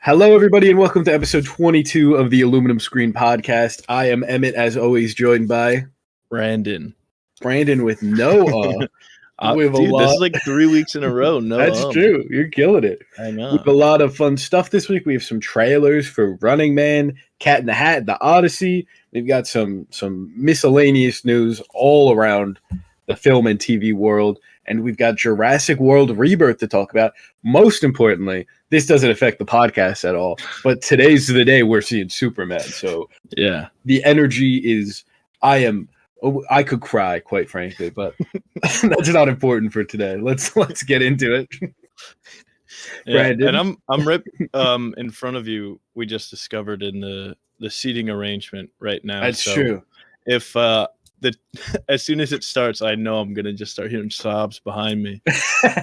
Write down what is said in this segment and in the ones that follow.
Hello, everybody, and welcome to episode 22 of the Aluminum Screen Podcast. I am Emmett, as always, joined by Brandon with no with dude, this is like 3 weeks in a row. No, That's true. You're killing it. I know. We have a lot of fun stuff this week. We have some trailers for Running Man, Cat in the Hat, The Odyssey. We've got some miscellaneous news all around the film and TV world. And we've got Jurassic World Rebirth to talk about. Most importantly, this doesn't affect the podcast at all. But today's the day we're seeing Superman. So yeah, the energy is. I could cry, quite frankly, but that's not important for today. Let's get into it. Yeah, and I'm right in front of you. We just discovered in the seating arrangement right now. That's true. If as soon as it starts, I know I'm gonna just start hearing sobs behind me.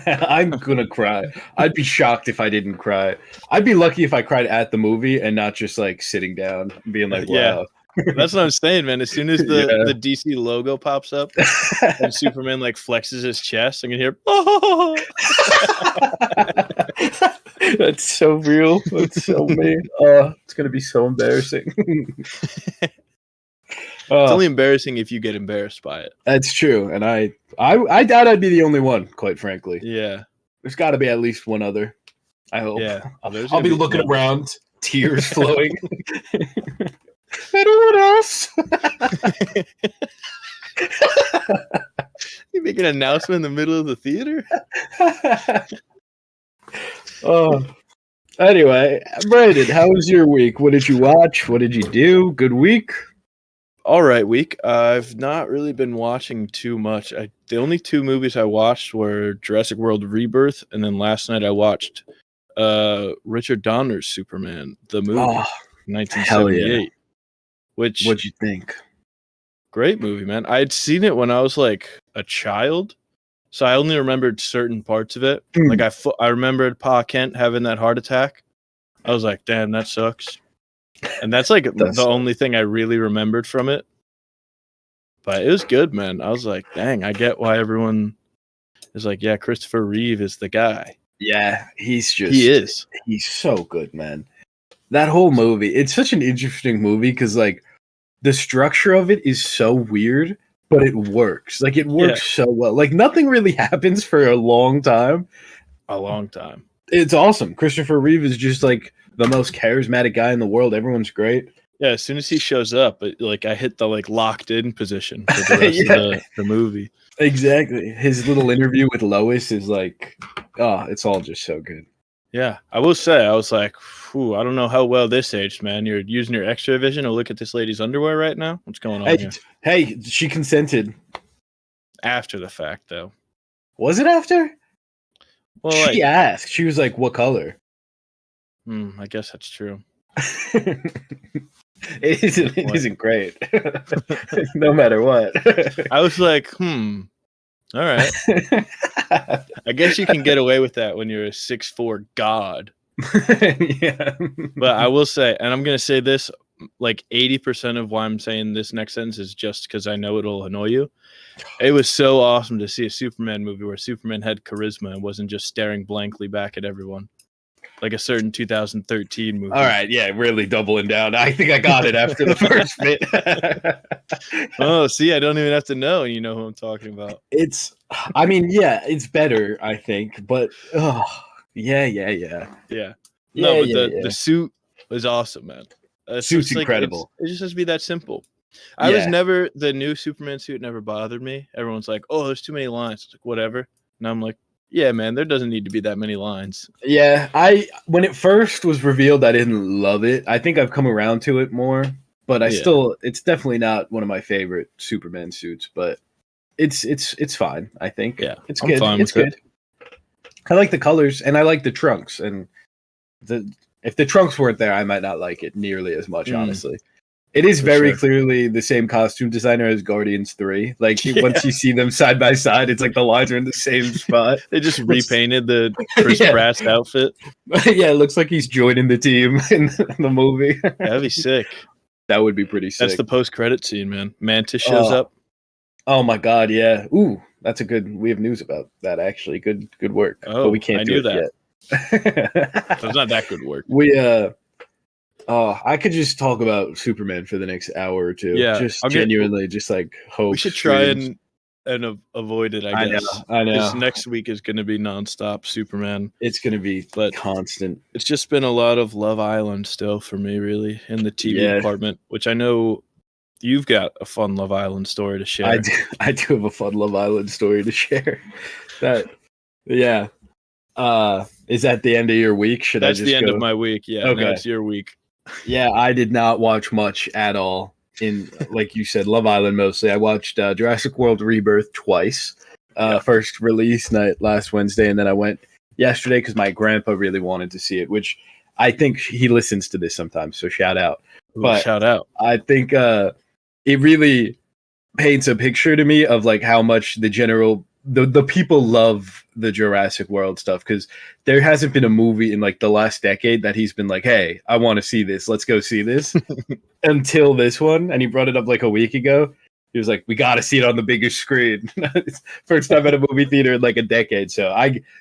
I'm gonna cry. I'd be shocked if I didn't cry. I'd be lucky if I cried at the movie and not just like sitting down and being like, wow. Yeah. That's what I'm saying, man. As soon as the DC logo pops up and Superman like flexes his chest, I'm gonna hear oh. That's so real. That's so me. It's gonna be so embarrassing. It's only embarrassing if you get embarrassed by it. That's true, and I doubt I'd be the only one, quite frankly. Yeah, there's got to be at least one other. I hope. Yeah, I'll be looking around, tears flowing. Anyone else? You make an announcement in the middle of the theater? Anyway, Brandon, how was your week? What did you watch? What did you do? Good week? All right, week. I've not really been watching too much. The only two movies I watched were Jurassic World Rebirth, and then last night I watched Richard Donner's Superman, the movie, 1978. Yeah. What'd you think? Great movie, man. I had seen it when I was like a child, so I only remembered certain parts of it. Like I remembered Pa Kent having that heart attack. I was like, damn, that sucks. And that's like the only thing I really remembered from it. But it was good, man. I was like, dang, I get why everyone is like, yeah, Christopher Reeve is the guy. Yeah, he is. He's so good, man. That whole movie, it's such an interesting movie because like the structure of it is so weird, but it works. Like it works so well. Like nothing really happens for a long time. A long time. It's awesome. Christopher Reeve is just like the most charismatic guy in the world. Everyone's great. Yeah, as soon as he shows up, I hit the like locked in position for the rest of the movie. Exactly. His little interview with Lois is like, it's all just so good. Yeah, I will say, I was like, I don't know how well this aged, man. You're using your extra vision to look at this lady's underwear right now? What's going on here? Hey, she consented. After the fact, though. Was it after? Well, she asked. She was like, what color? I guess that's true. It isn't great. No matter what. I was like, all right. I guess you can get away with that when you're a 6'4" god. Yeah. But I will say, and I'm going to say this, like 80% of why I'm saying this next sentence is just because I know it'll annoy you. It was so awesome to see a Superman movie where Superman had charisma and wasn't just staring blankly back at everyone. Like a certain 2013 movie. All right, yeah, really doubling down. I think I got it after the first bit. Oh, see, I don't even have to know. You know who I'm talking about. It's better, I think. But, yeah. No, but the suit was awesome, man. Suit's incredible. It just has to be that simple. I was never, the new Superman suit never bothered me. Everyone's like, oh, there's too many lines. It's like, whatever. And I'm like, yeah, man, there doesn't need to be that many lines. Yeah, when it first was revealed, I didn't love it. I think I've come around to it more, but it's definitely not one of my favorite Superman suits, but it's fine, I think. Yeah, it's good. It's good. I like the colors, and I like the trunks, and if the trunks weren't there, I might not like it nearly as much, honestly. It is very clearly the same costume designer as Guardians 3. Like, once you see them side by side, it's like the lines are in the same spot. They just repainted the Chris Pratt's outfit. Yeah, it looks like he's joining the team in the movie. That'd be sick. That would be pretty sick. That's the post-credit scene, man. Mantis shows up. Oh, my God, yeah. Ooh, we have news about that, actually. Good work. Oh, but we can't do it yet. it's not that good work. I could just talk about Superman for the next hour or two. Yeah, Just genuinely, just like hope. We should try and avoid it. I guess. I know. This next week is going to be nonstop Superman. It's going to be constant. It's just been a lot of Love Island still for me, really, in the TV department. Which I know you've got a fun Love Island story to share. I do have a fun Love Island story to share. Is that the end of your week? That's the end of my week. Yeah. Okay. It's your week. Yeah, I did not watch much at all. In, like you said, Love Island mostly. I watched Jurassic World Rebirth twice. First release night last Wednesday, and then I went yesterday because my grandpa really wanted to see it, which I think he listens to this sometimes, so shout out. Shout out. I think it really paints a picture to me of like how much the people love the Jurassic World stuff, because there hasn't been a movie in like the last decade that he's been like, hey, I want to see this. Let's go see this. Until this one. And he brought it up like a week ago. He was like, we got to see it on the biggest screen. First time at a movie theater in like a decade. So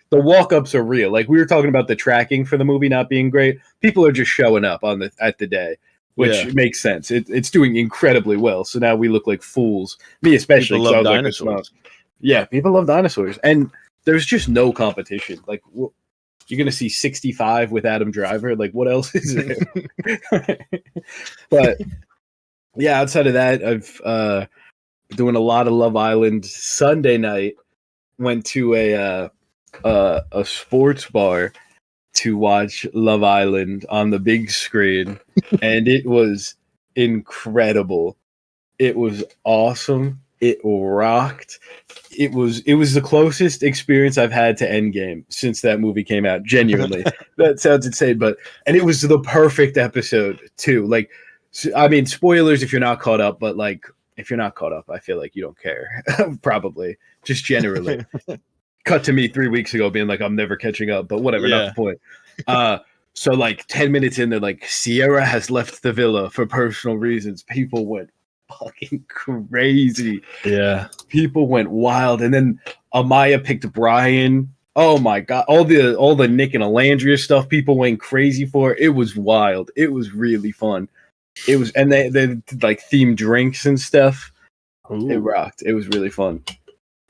the walk-ups are real. Like we were talking about the tracking for the movie not being great. People are just showing up at the day, which makes sense. It's doing incredibly well. So now we look like fools. Me especially. People love dinosaurs. Yeah, people love dinosaurs. And there's just no competition. Like, you're going to see 65 with Adam Driver. Like, what else is there? But, yeah, outside of that, I've been doing a lot of Love Island. Sunday night, went to a sports bar to watch Love Island on the big screen. And it was incredible. It was awesome. It rocked. It was the closest experience I've had to Endgame since that movie came out. Genuinely, that sounds insane, and it was the perfect episode too. Like, I mean, spoilers if you're not caught up, but like if you're not caught up, I feel like you don't care. Probably just generally. Cut to me 3 weeks ago being like, I'm never catching up, but whatever. Not the point. So like 10 minutes in, they're like, Sierra has left the villa for personal reasons. People went fucking crazy. Yeah, people went wild, and then Amaya picked Brian. Oh my god, all the Nick and Alandria stuff people went crazy for. It was wild. It was really fun. It was, and they did like themed drinks and stuff. Ooh. It rocked. It was really fun.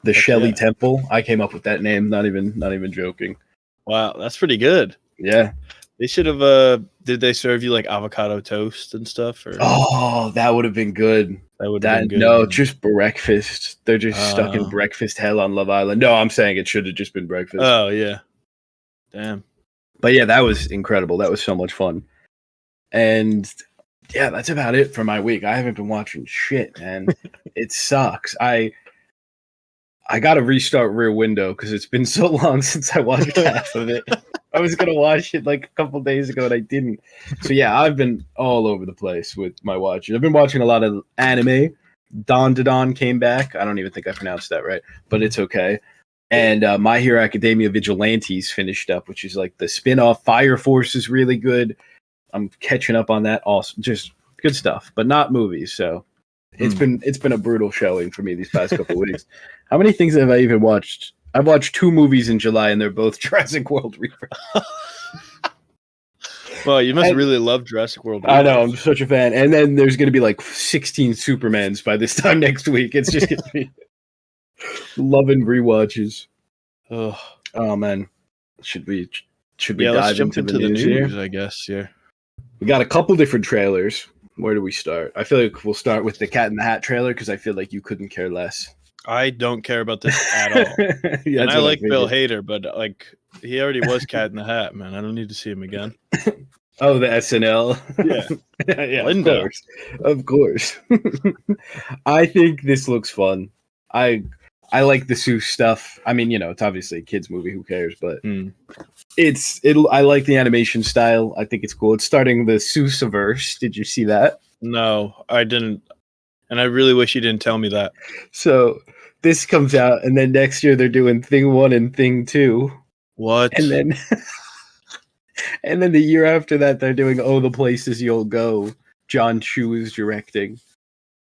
The Shelley Temple. I came up with that name. Not even joking. Wow, that's pretty good. Yeah. They should have. Did they serve you like avocado toast and stuff? Or? Oh, that would have been good. That would have been good. No, just breakfast. They're just stuck in breakfast hell on Love Island. No, I'm saying it should have just been breakfast. Oh yeah, damn. But yeah, that was incredible. That was so much fun. And yeah, that's about it for my week. I haven't been watching shit, man. It sucks. I got to restart Rear Window because it's been so long since I watched half of it. I was going to watch it like a couple days ago and I didn't. So yeah, I've been all over the place with my watching. I've been watching a lot of anime. Dawn to Dawn came back. I don't even think I pronounced that right, but it's okay. And My Hero Academia Vigilantes finished up, which is like the spin-off. Fire Force is really good. I'm catching up on that. Awesome. Just good stuff, but not movies. So it's been a brutal showing for me these past couple of weeks. How many things have I even watched? I've watched 2 movies in July, and they're both Jurassic World Rebirth. Well, you must really love Jurassic World Rebirth. I know, I'm such a fan. And then there's going to be like 16 Supermans by this time next week. It's just going to be loving rewatches. Oh man, should we dive into the news here? I guess. Yeah, we got a couple different trailers. Where do we start? I feel like we'll start with the Cat in the Hat trailer because I feel like you couldn't care less. I don't care about this at all. Yeah, and I like Bill Hader, but like he already was Cat in the Hat, man. I don't need to see him again. Oh, the SNL. Yeah, yeah, Linda. Of course. I think this looks fun. I like the Seuss stuff. I mean, it's obviously a kids movie. Who cares? But I like the animation style. I think it's cool. It's starting the Seussiverse. Did you see that? No, I didn't. And I really wish you didn't tell me that. So this comes out, and then next year they're doing Thing 1 and Thing 2. What? And then and then the year after that they're doing Oh, the Places You'll Go. John Chu is directing.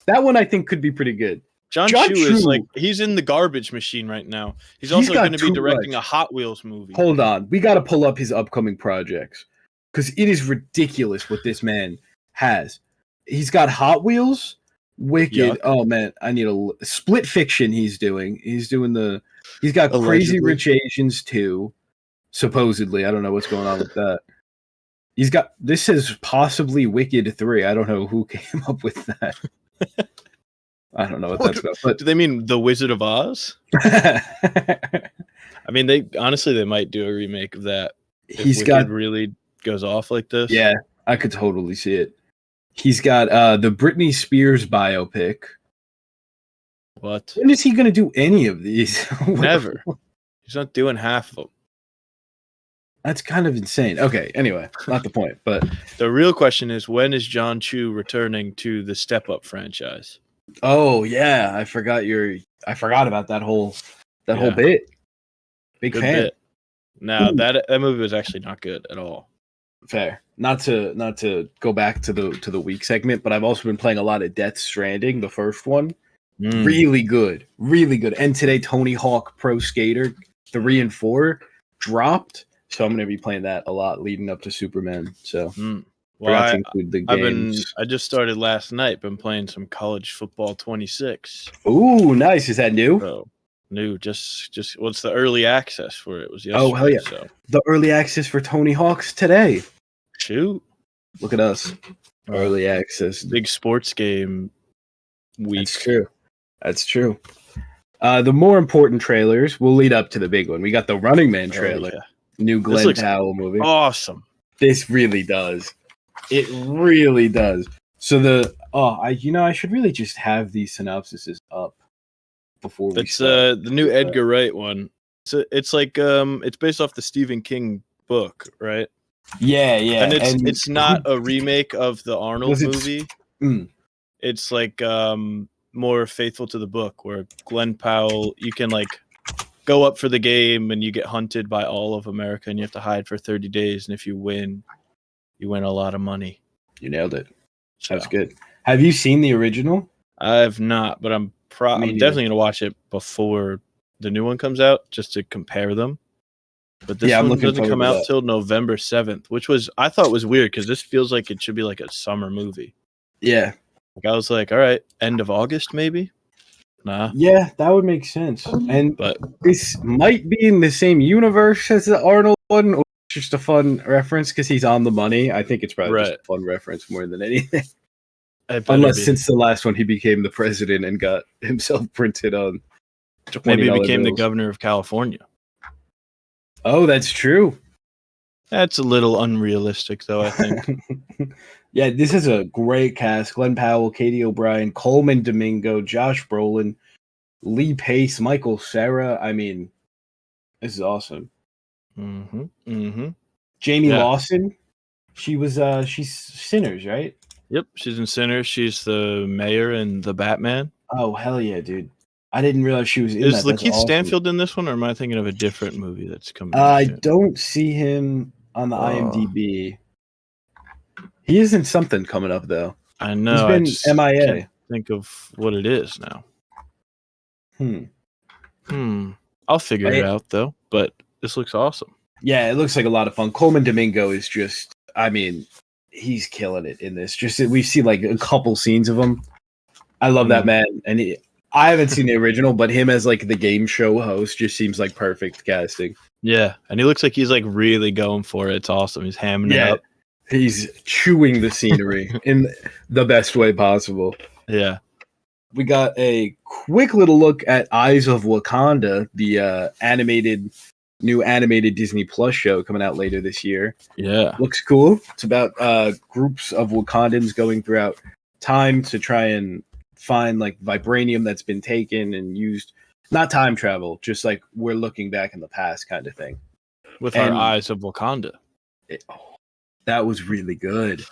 That one I think could be pretty good. John Chu is like, he's in the garbage machine right now. He's also going to be directing a Hot Wheels movie. Hold on. We got to pull up his upcoming projects because it is ridiculous what this man has. He's got Hot Wheels, Wicked. Yuck. Oh, man. I need a Split Fiction he's doing. He's got Allegedly. Crazy Rich Asians 2, supposedly. I don't know what's going on with that. This says possibly Wicked 3. I don't know who came up with that. I don't know what that's about. But do they mean The Wizard of Oz? I mean, they might do a remake of that. If Wicked really goes off like this. Yeah, I could totally see it. He's got the Britney Spears biopic. What? When is he going to do any of these? Never. He's not doing half of them. That's kind of insane. Okay, anyway, not the point. But the real question is, when is John Chu returning to the Step Up franchise? Oh yeah, I forgot about that whole bit. Big Good fan. Bit. No, that movie was actually not good at all. Fair. Not to go back to the week segment, but I've also been playing a lot of Death Stranding, the first one. Really good. Really good. And today Tony Hawk Pro Skater 3 and 4 dropped. So I'm going to be playing that a lot leading up to Superman. So well, I just started last night. Been playing some College Football 26. Ooh, nice. Is that new? So, new. Just what's the early access for it? It was yesterday. Oh, hell yeah. So. The early access for Tony Hawk's today. Shoot. Look at us. Early access. Big sports game week. That's true. The more important trailers will lead up to the big one. We got the Running Man trailer. Yeah. New Glenn Powell movie. Awesome. This really does. It really does. So I should really just have these synopsises up before we start. The new Edgar Wright one. So it's like it's based off the Stephen King book, right? Yeah. And it's not a remake of the Arnold movie. It's like more faithful to the book, where Glenn Powell, you can like go up for the game and you get hunted by all of America and you have to hide for 30 days. And if you win a lot of money. You nailed it. That's good. Have you seen the original? I have not, but I'm definitely going to watch it before the new one comes out just to compare them. But this one doesn't come out till November 7th, which I thought was weird because this feels like it should be like a summer movie. Yeah. Like I was like, all right, end of August maybe? Nah. Yeah, that would make sense. But this might be in the same universe as the Arnold one, or just a fun reference because he's on the money. I think it's probably just a fun reference more than anything. Unless since the last one he became the president and got himself printed on $20 maybe he became bills. the governor of California. Oh, that's true. That's a little unrealistic, though, I think. Yeah, this is a great cast. Glenn Powell, Katie O'Brien, Coleman Domingo, Josh Brolin, Lee Pace, Michael Cera. I mean, this is awesome. Jamie Lawson. She's Sinners, right? Yep, she's in Sinners. She's the mayor in The Batman. Oh, hell yeah, dude. I didn't realize she was in that. Is Lakeith Stanfield in this one, or am I thinking of a different movie that's coming out? I don't see him on the IMDb. He is in something coming up, though. I know. He's been MIA. Can't think of what it is now. I'll figure it out, though. But this looks awesome. Yeah, it looks like a lot of fun. Coleman Domingo is just, he's killing it in this. Just we see like a couple scenes of him. I love that man. And I haven't seen the original, but him as like the game show host just seems like perfect casting. Yeah, and he looks like he's like really going for it. It's awesome. He's hamming it up. He's chewing the scenery in the best way possible. Yeah. We got a quick little look at Eyes of Wakanda, the new animated Disney Plus show coming out later this year. Yeah. Looks cool. It's about groups of Wakandans going throughout time to try and find like vibranium that's been taken and used. Not time travel, just like we're looking back in the past kind of thing. With our Eyes of Wakanda. That was really good.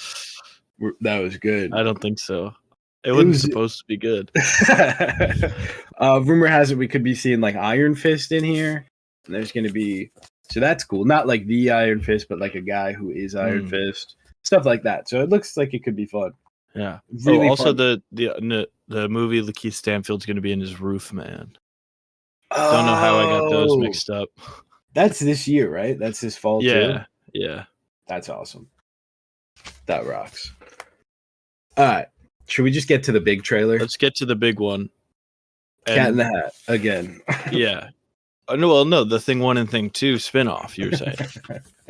That was good. I don't think so. It wasn't supposed to be good. Rumor has it we could be seeing like Iron Fist in here. And there's going to be... So that's cool. Not like the Iron Fist, but like a guy who is Iron Fist. Stuff like that. So it looks like it could be fun. Yeah. Really also, fun. the movie Lakeith Stanfield's going to be in his Roof Man. Oh, Don't know how I got those mixed up. That's this year, right? That's this fall too? Yeah. That's awesome. That rocks. All right. Should we just get to the big trailer? Let's get to the big one. Cat in the Hat again. Yeah. No, the Thing 1 and Thing 2 spinoff, you were saying.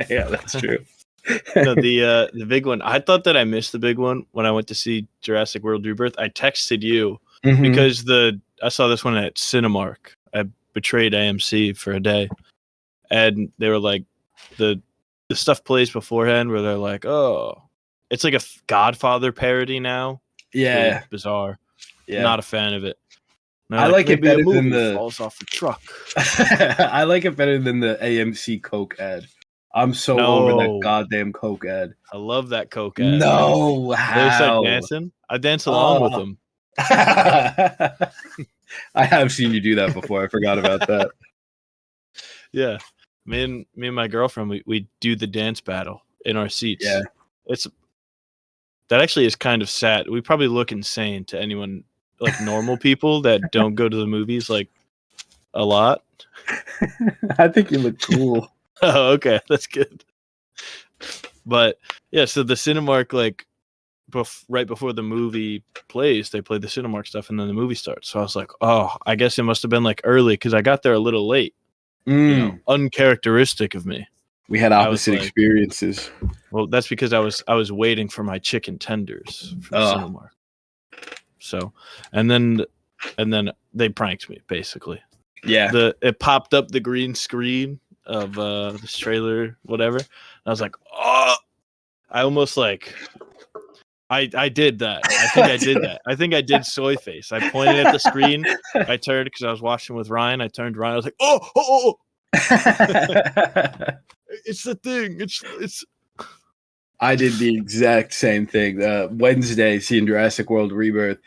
Yeah, that's true. No, the big one. I thought that I missed the big one when I went to see Jurassic World Rebirth. I texted you because I saw this one at Cinemark. I betrayed AMC for a day, and they were like, the stuff plays beforehand where they're like, oh, it's like a Godfather parody now. Yeah, really bizarre. Yeah, not a fan of it. I like it better than the falls off the truck. I like it better than the AMC Coke ad. I'm so over that goddamn Coke ad. I love that Coke ad. No, how? They start dancing. I dance along with them. I have seen you do that before. I forgot about that. Yeah, me and my girlfriend, we do the dance battle in our seats. Yeah, that actually is kind of sad. We probably look insane to anyone, like normal people that don't go to the movies like a lot. I think you look cool. Oh, okay, that's good. But yeah, so the Cinemark, like right before the movie plays, they play the Cinemark stuff, and then the movie starts. So I was like, oh, I guess it must have been like early because I got there a little late. You know, uncharacteristic of me. We had opposite experiences. Well, that's because I was waiting for my chicken tenders from Cinemark. So, and then they pranked me basically. Yeah, it popped up the green screen of this trailer, whatever. And I was like, oh, I almost like, I did that. I think I did that. I think I did soy face. I pointed at the screen. I turned because I was watching with Ryan. I turned to Ryan. I was like, oh. It's the thing. It's. I did the exact same thing. Wednesday, seeing Jurassic World Rebirth.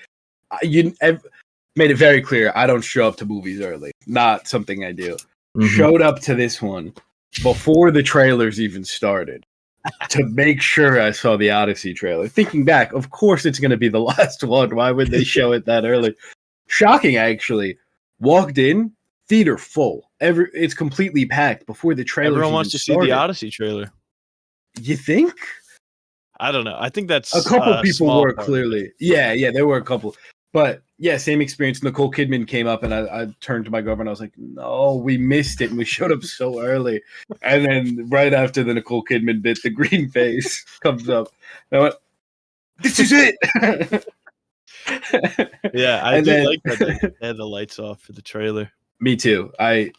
You made it very clear I don't show up to movies early. Not something I do. Showed up to this one before the trailers even started to make sure I saw the Odyssey trailer. Thinking back, of course it's going to be the last one. Why would they show it that early? Shocking, actually. Walked in, theater full. It's completely packed before the trailer. Everyone wants to see the Odyssey trailer. You think? I don't know. I think that's a couple people were clearly. Yeah, there were a couple. But yeah, same experience. Nicole Kidman came up, and I turned to my girlfriend. I was like, "No, we missed it, and we showed up so early." And then right after the Nicole Kidman bit, the green face comes up. And I went, "This is it." Yeah, I did like that they had the lights off for the trailer. Me too. I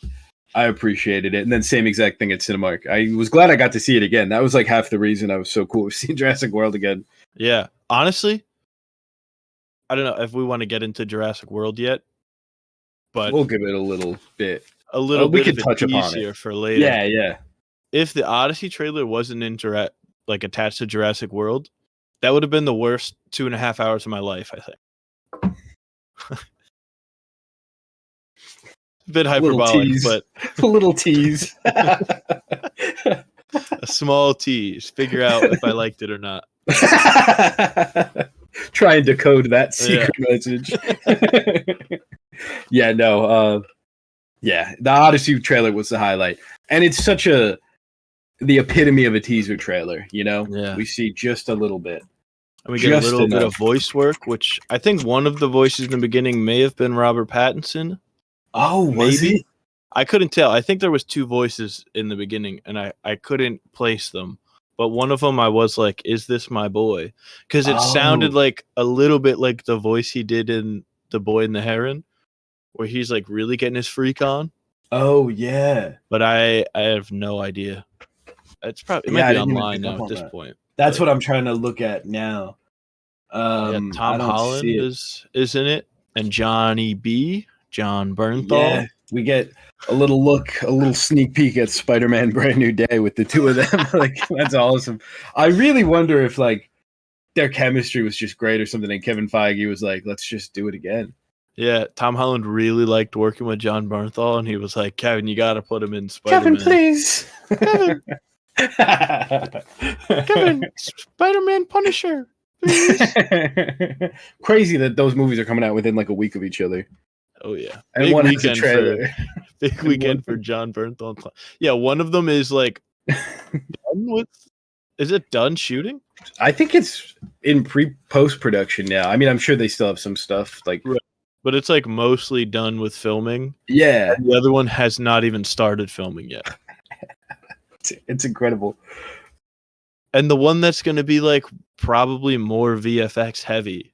appreciated it. And then same exact thing at Cinemark. I was glad I got to see it again. That was like half the reason I was so cool with seeing Jurassic World again. Yeah, honestly. I don't know if we want to get into Jurassic World yet, but we'll give it a little bit. We could touch upon it for later. Yeah. If the Odyssey trailer wasn't attached to Jurassic World, that would have been the worst 2.5 hours of my life, I think. A bit hyperbolic, but a little tease. A small tease. Figure out if I liked it or not. Try and decode that secret message. Yeah, no. The Odyssey trailer was the highlight, and it's such the epitome of a teaser trailer. You know, we see just a little bit, and we get a little bit of voice work, which I think one of the voices in the beginning may have been Robert Pattinson. Oh, was he? I couldn't tell. I think there was two voices in the beginning, and I couldn't place them. But one of them I was like, is this my boy? Because it sounded like a little bit like the voice he did in The Boy and the Heron, where he's like really getting his freak on. Oh, yeah. But I have no idea. It might be online now at this point. That's what I'm trying to look at now. Tom Holland is in it, and John Bernthal. Yeah, we get a little sneak peek at Spider-Man Brand New Day with the two of them. Like, that's awesome. I really wonder if like their chemistry was just great or something, and Kevin Feige was like, let's just do it again. Yeah, Tom Holland really liked working with John Bernthal, and he was like, Kevin, you got to put him in Spider-Man. Kevin, please. Kevin, Spider-Man Punisher. Crazy that those movies are coming out within like a week of each other. Oh yeah, And big one has a weekend trailer. big weekend for John Bernthal. Yeah, one of them is like done with. Is it done shooting? I think it's in post production now. I mean, I'm sure they still have some stuff like, Right. But it's like mostly done with filming. yeah, And the other one has not even started filming yet. it's incredible. And the one that's going to be like probably more VFX heavy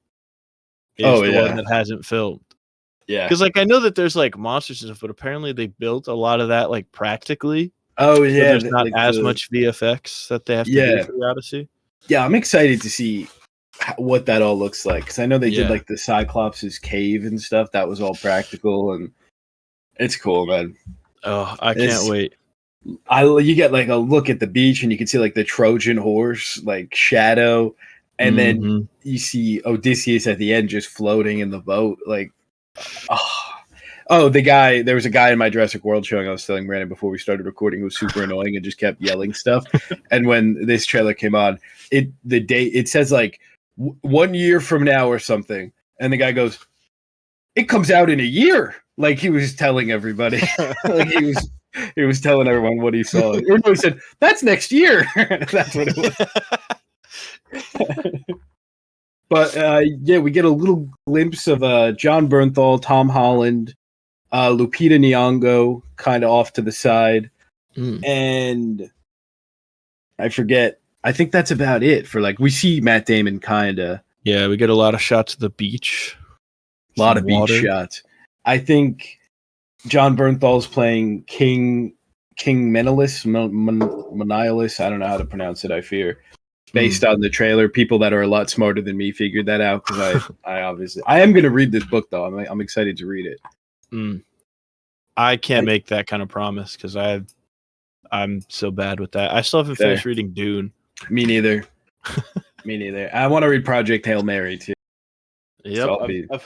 is Oh, the yeah. one that hasn't filmed. Yeah. Because like I know that there's like monsters and stuff, but apparently they built a lot of that like practically. Oh So yeah, there's not like as much VFX that they have to Yeah. do for the Odyssey. Yeah, I'm excited to see what that all looks like because I know they did Yeah. like the Cyclops' cave and stuff. That was all practical, and it's cool, man. Oh, I can't wait. You get like a look at the beach, and you can see like the Trojan horse, like shadow, and then you see Odysseus at the end just floating in the boat, like. Oh, there was a guy in my Jurassic World showing I was telling Brandon before we started recording who was super annoying and just kept yelling stuff. And when this trailer came on, it says like 1 year from now or something. And the guy goes, it comes out in a year. Like he was telling everybody. Like he was telling everyone what he saw. Or no, he said, that's next year. That's what it was. But yeah, we get a little glimpse of John Bernthal, Tom Holland, Lupita Nyong'o kind of off to the side, and I forget. I think that's about it for like we see Matt Damon kind of. Yeah, we get a lot of shots of the beach. A lot of beach shots. I think John Bernthal's playing King Menelaus. I don't know how to pronounce it. I fear. Based on the trailer, people that are a lot smarter than me figured that out because I am going to read this book though. I'm excited to read it. I can't make that kind of promise because I'm so bad with that. I still haven't finished reading Dune. Me neither. Me neither. I want to read Project Hail Mary too. Yep, So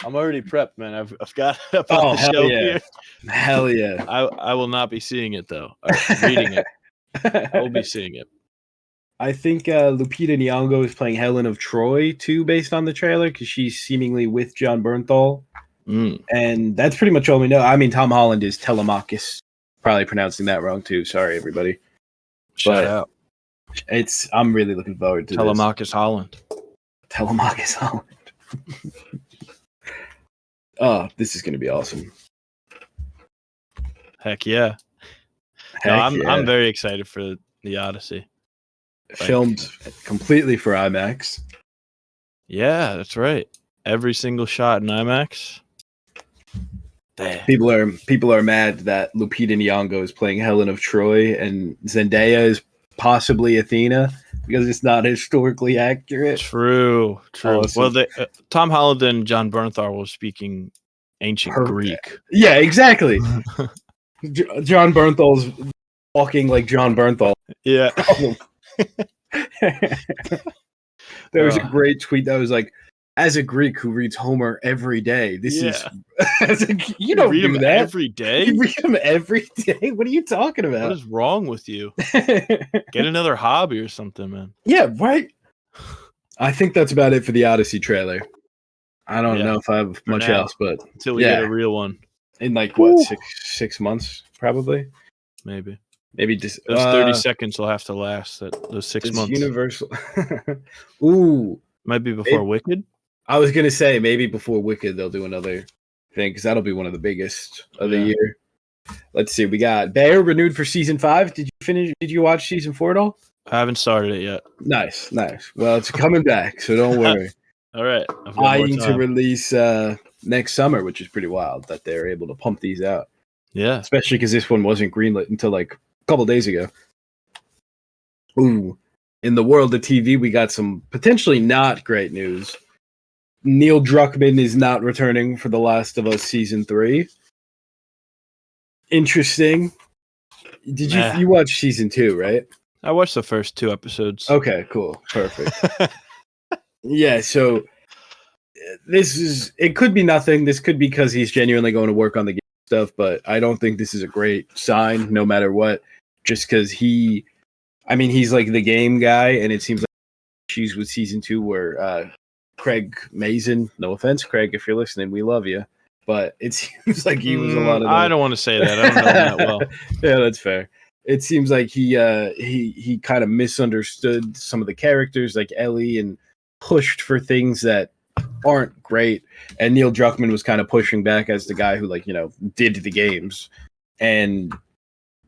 I'm already prepped, man. I've got it up on the shelf here. Hell yeah! I will not be seeing it though. Reading it, I will be seeing it. I think Lupita Nyong'o is playing Helen of Troy too, based on the trailer, because she's seemingly with John Bernthal. And that's pretty much all we know. I mean, Tom Holland is Telemachus. Probably pronouncing that wrong too. Sorry, everybody. Shout out. I'm really looking forward to Telemachus Holland. Telemachus Holland. Oh, this is going to be awesome. Heck yeah. I'm very excited for the Odyssey. Filmed completely for IMAX. Yeah, that's right. Every single shot in IMAX. Damn. People are mad that Lupita Nyong'o is playing Helen of Troy and Zendaya is possibly Athena because it's not historically accurate. True. Awesome. Well, Tom Holland and John Bernthal were speaking ancient Greek. Yeah, exactly. John Bernthal's walking like John Bernthal. Yeah. There was a great tweet that was like, as a Greek who reads Homer every day, this is you don't read do him that every day. You read him every day. What are you talking about? What is wrong with you? Get another hobby or something, man. Yeah, right. I think that's about it for the Odyssey trailer. I don't know if I have much else, but until we get a real one in like what 6 months, probably. Maybe just those 30 seconds will have to last. Those 6 months. Universal. Ooh, might be before Wicked. I was gonna say maybe before Wicked they'll do another thing because that'll be one of the biggest of the year. Let's see. We got Bear renewed for season 5. Did you watch season 4 at all? I haven't started it yet. Nice. Well, it's coming back, so don't worry. All right. Eyeing to release next summer, which is pretty wild that they're able to pump these out. Yeah. Especially because this one wasn't greenlit until like a couple days ago. Ooh. In the world of TV, we got some potentially not great news. Neil Druckmann is not returning for The Last of Us Season 3. Interesting. Did you watch Season 2, right? I watched the first 2 episodes. Okay, cool. Perfect. Yeah, so it could be nothing. This could be because he's genuinely going to work on the game stuff, but I don't think this is a great sign no matter what, just because he's like the game guy, and it seems like issues with season 2 were Craig Mazin. No offense, Craig, if you're listening, we love you. But it seems like he was a lot of I don't want to say that. I don't know him that well. Yeah, that's fair. It seems like he kind of misunderstood some of the characters like Ellie and pushed for things that aren't great. And Neil Druckmann was kind of pushing back as the guy who did the games. And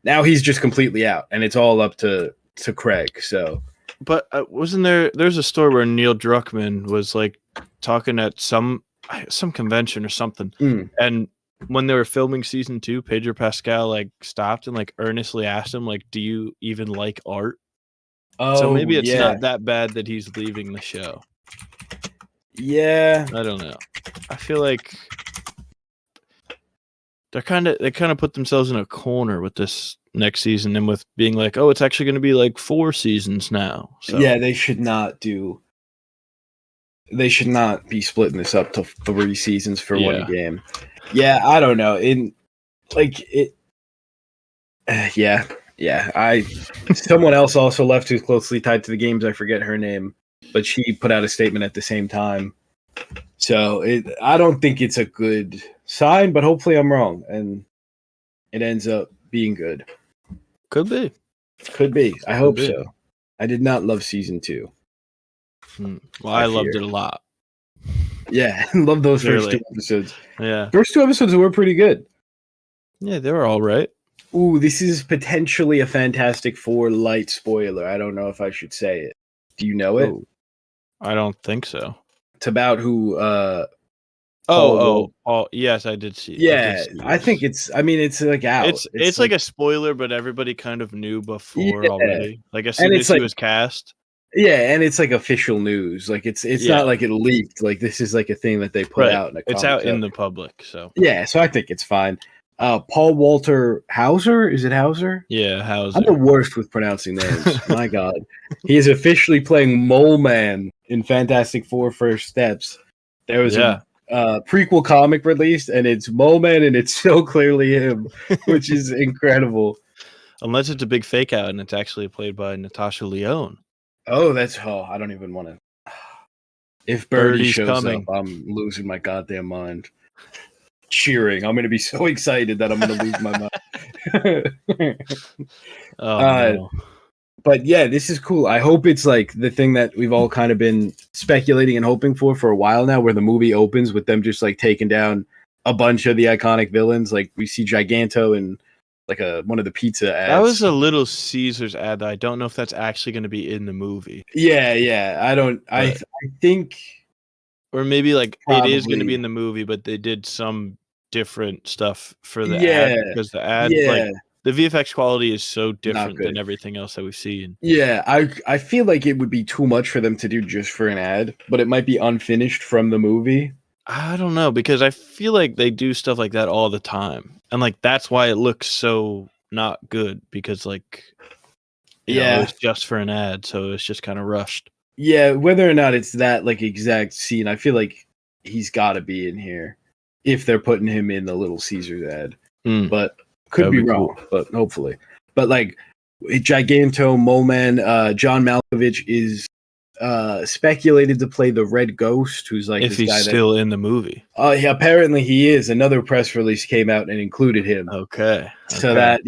now he's just completely out and it's all up to Craig. So but wasn't there's a story where Neil Druckmann was like talking at some convention or something. And when they were filming season 2, Pedro Pascal like stopped and like earnestly asked him like, do you even like art? So maybe it's not that bad that he's leaving the show. Yeah, I don't know. I feel like they kind of put themselves in a corner with this next season and with being like, oh, it's actually going to be like 4 seasons now. So yeah, they should not be splitting this up to 3 seasons for one game. Yeah, I don't know. Someone else also left who's closely tied to the games. I forget her name, but she put out a statement at the same time. So I don't think it's a good sign, but hopefully I'm wrong and it ends up being good. Could be. I hope so. I did not love season 2. Well, I loved it a lot. Yeah, love those first 2 episodes. Yeah, first 2 episodes were pretty good. Yeah, they were all right. Ooh, this is potentially a Fantastic Four light spoiler. I don't know if I should say it. Do you know it? Ooh, I don't think so. It's about who. Yes, I did see. Yeah, I think it's. I mean, it's like out. It's like a spoiler, but everybody kind of knew before already. Like as soon as he was cast. Yeah, and it's like official news. Like it's not like it leaked. Like this is like a thing that they put out. It's out in the public. So yeah, so I think it's fine. Paul Walter Hauser, is it Hauser? Yeah, Hauser. I'm the worst with pronouncing names. My God, he is officially playing Mole Man in Fantastic Four: First Steps. There was a prequel comic released, and it's Mole Man, and it's so clearly him, which is incredible. Unless it's a big fake out, and it's actually played by Natasha Lyonne. Oh, I don't even want to. If Birdie shows coming up, I'm losing my goddamn mind. Cheering. I'm going to be so excited that I'm going to lose my mind. No. But yeah, this is cool. I hope it's like the thing that we've all kind of been speculating and hoping for a while now, where the movie opens with them just like taking down a bunch of the iconic villains. Like we see Giganto and like one of the pizza ads. That was a Little Caesars ad. I don't know if that's actually going to be in the movie. Yeah. I think, or maybe like probably. It is going to be in the movie, but they did some different stuff for the ad because the ad, like the VFX quality is so different than everything else that we've seen. Yeah, I feel like it would be too much for them to do just for an ad, but it might be unfinished from the movie. I don't know, because I feel like they do stuff like that all the time. And like that's why it looks so not good, because like you know, it's just for an ad, so it's just kind of rushed. Yeah, whether or not it's that like exact scene, I feel like he's got to be in here if they're putting him in the Little Caesars ad. But could be wrong, but hopefully. But like Giganto, Mole Man, John Malkovich is speculated to play the Red Ghost, who's like if he's still in the movie. Apparently he is. Another press release came out and included him. Okay. So that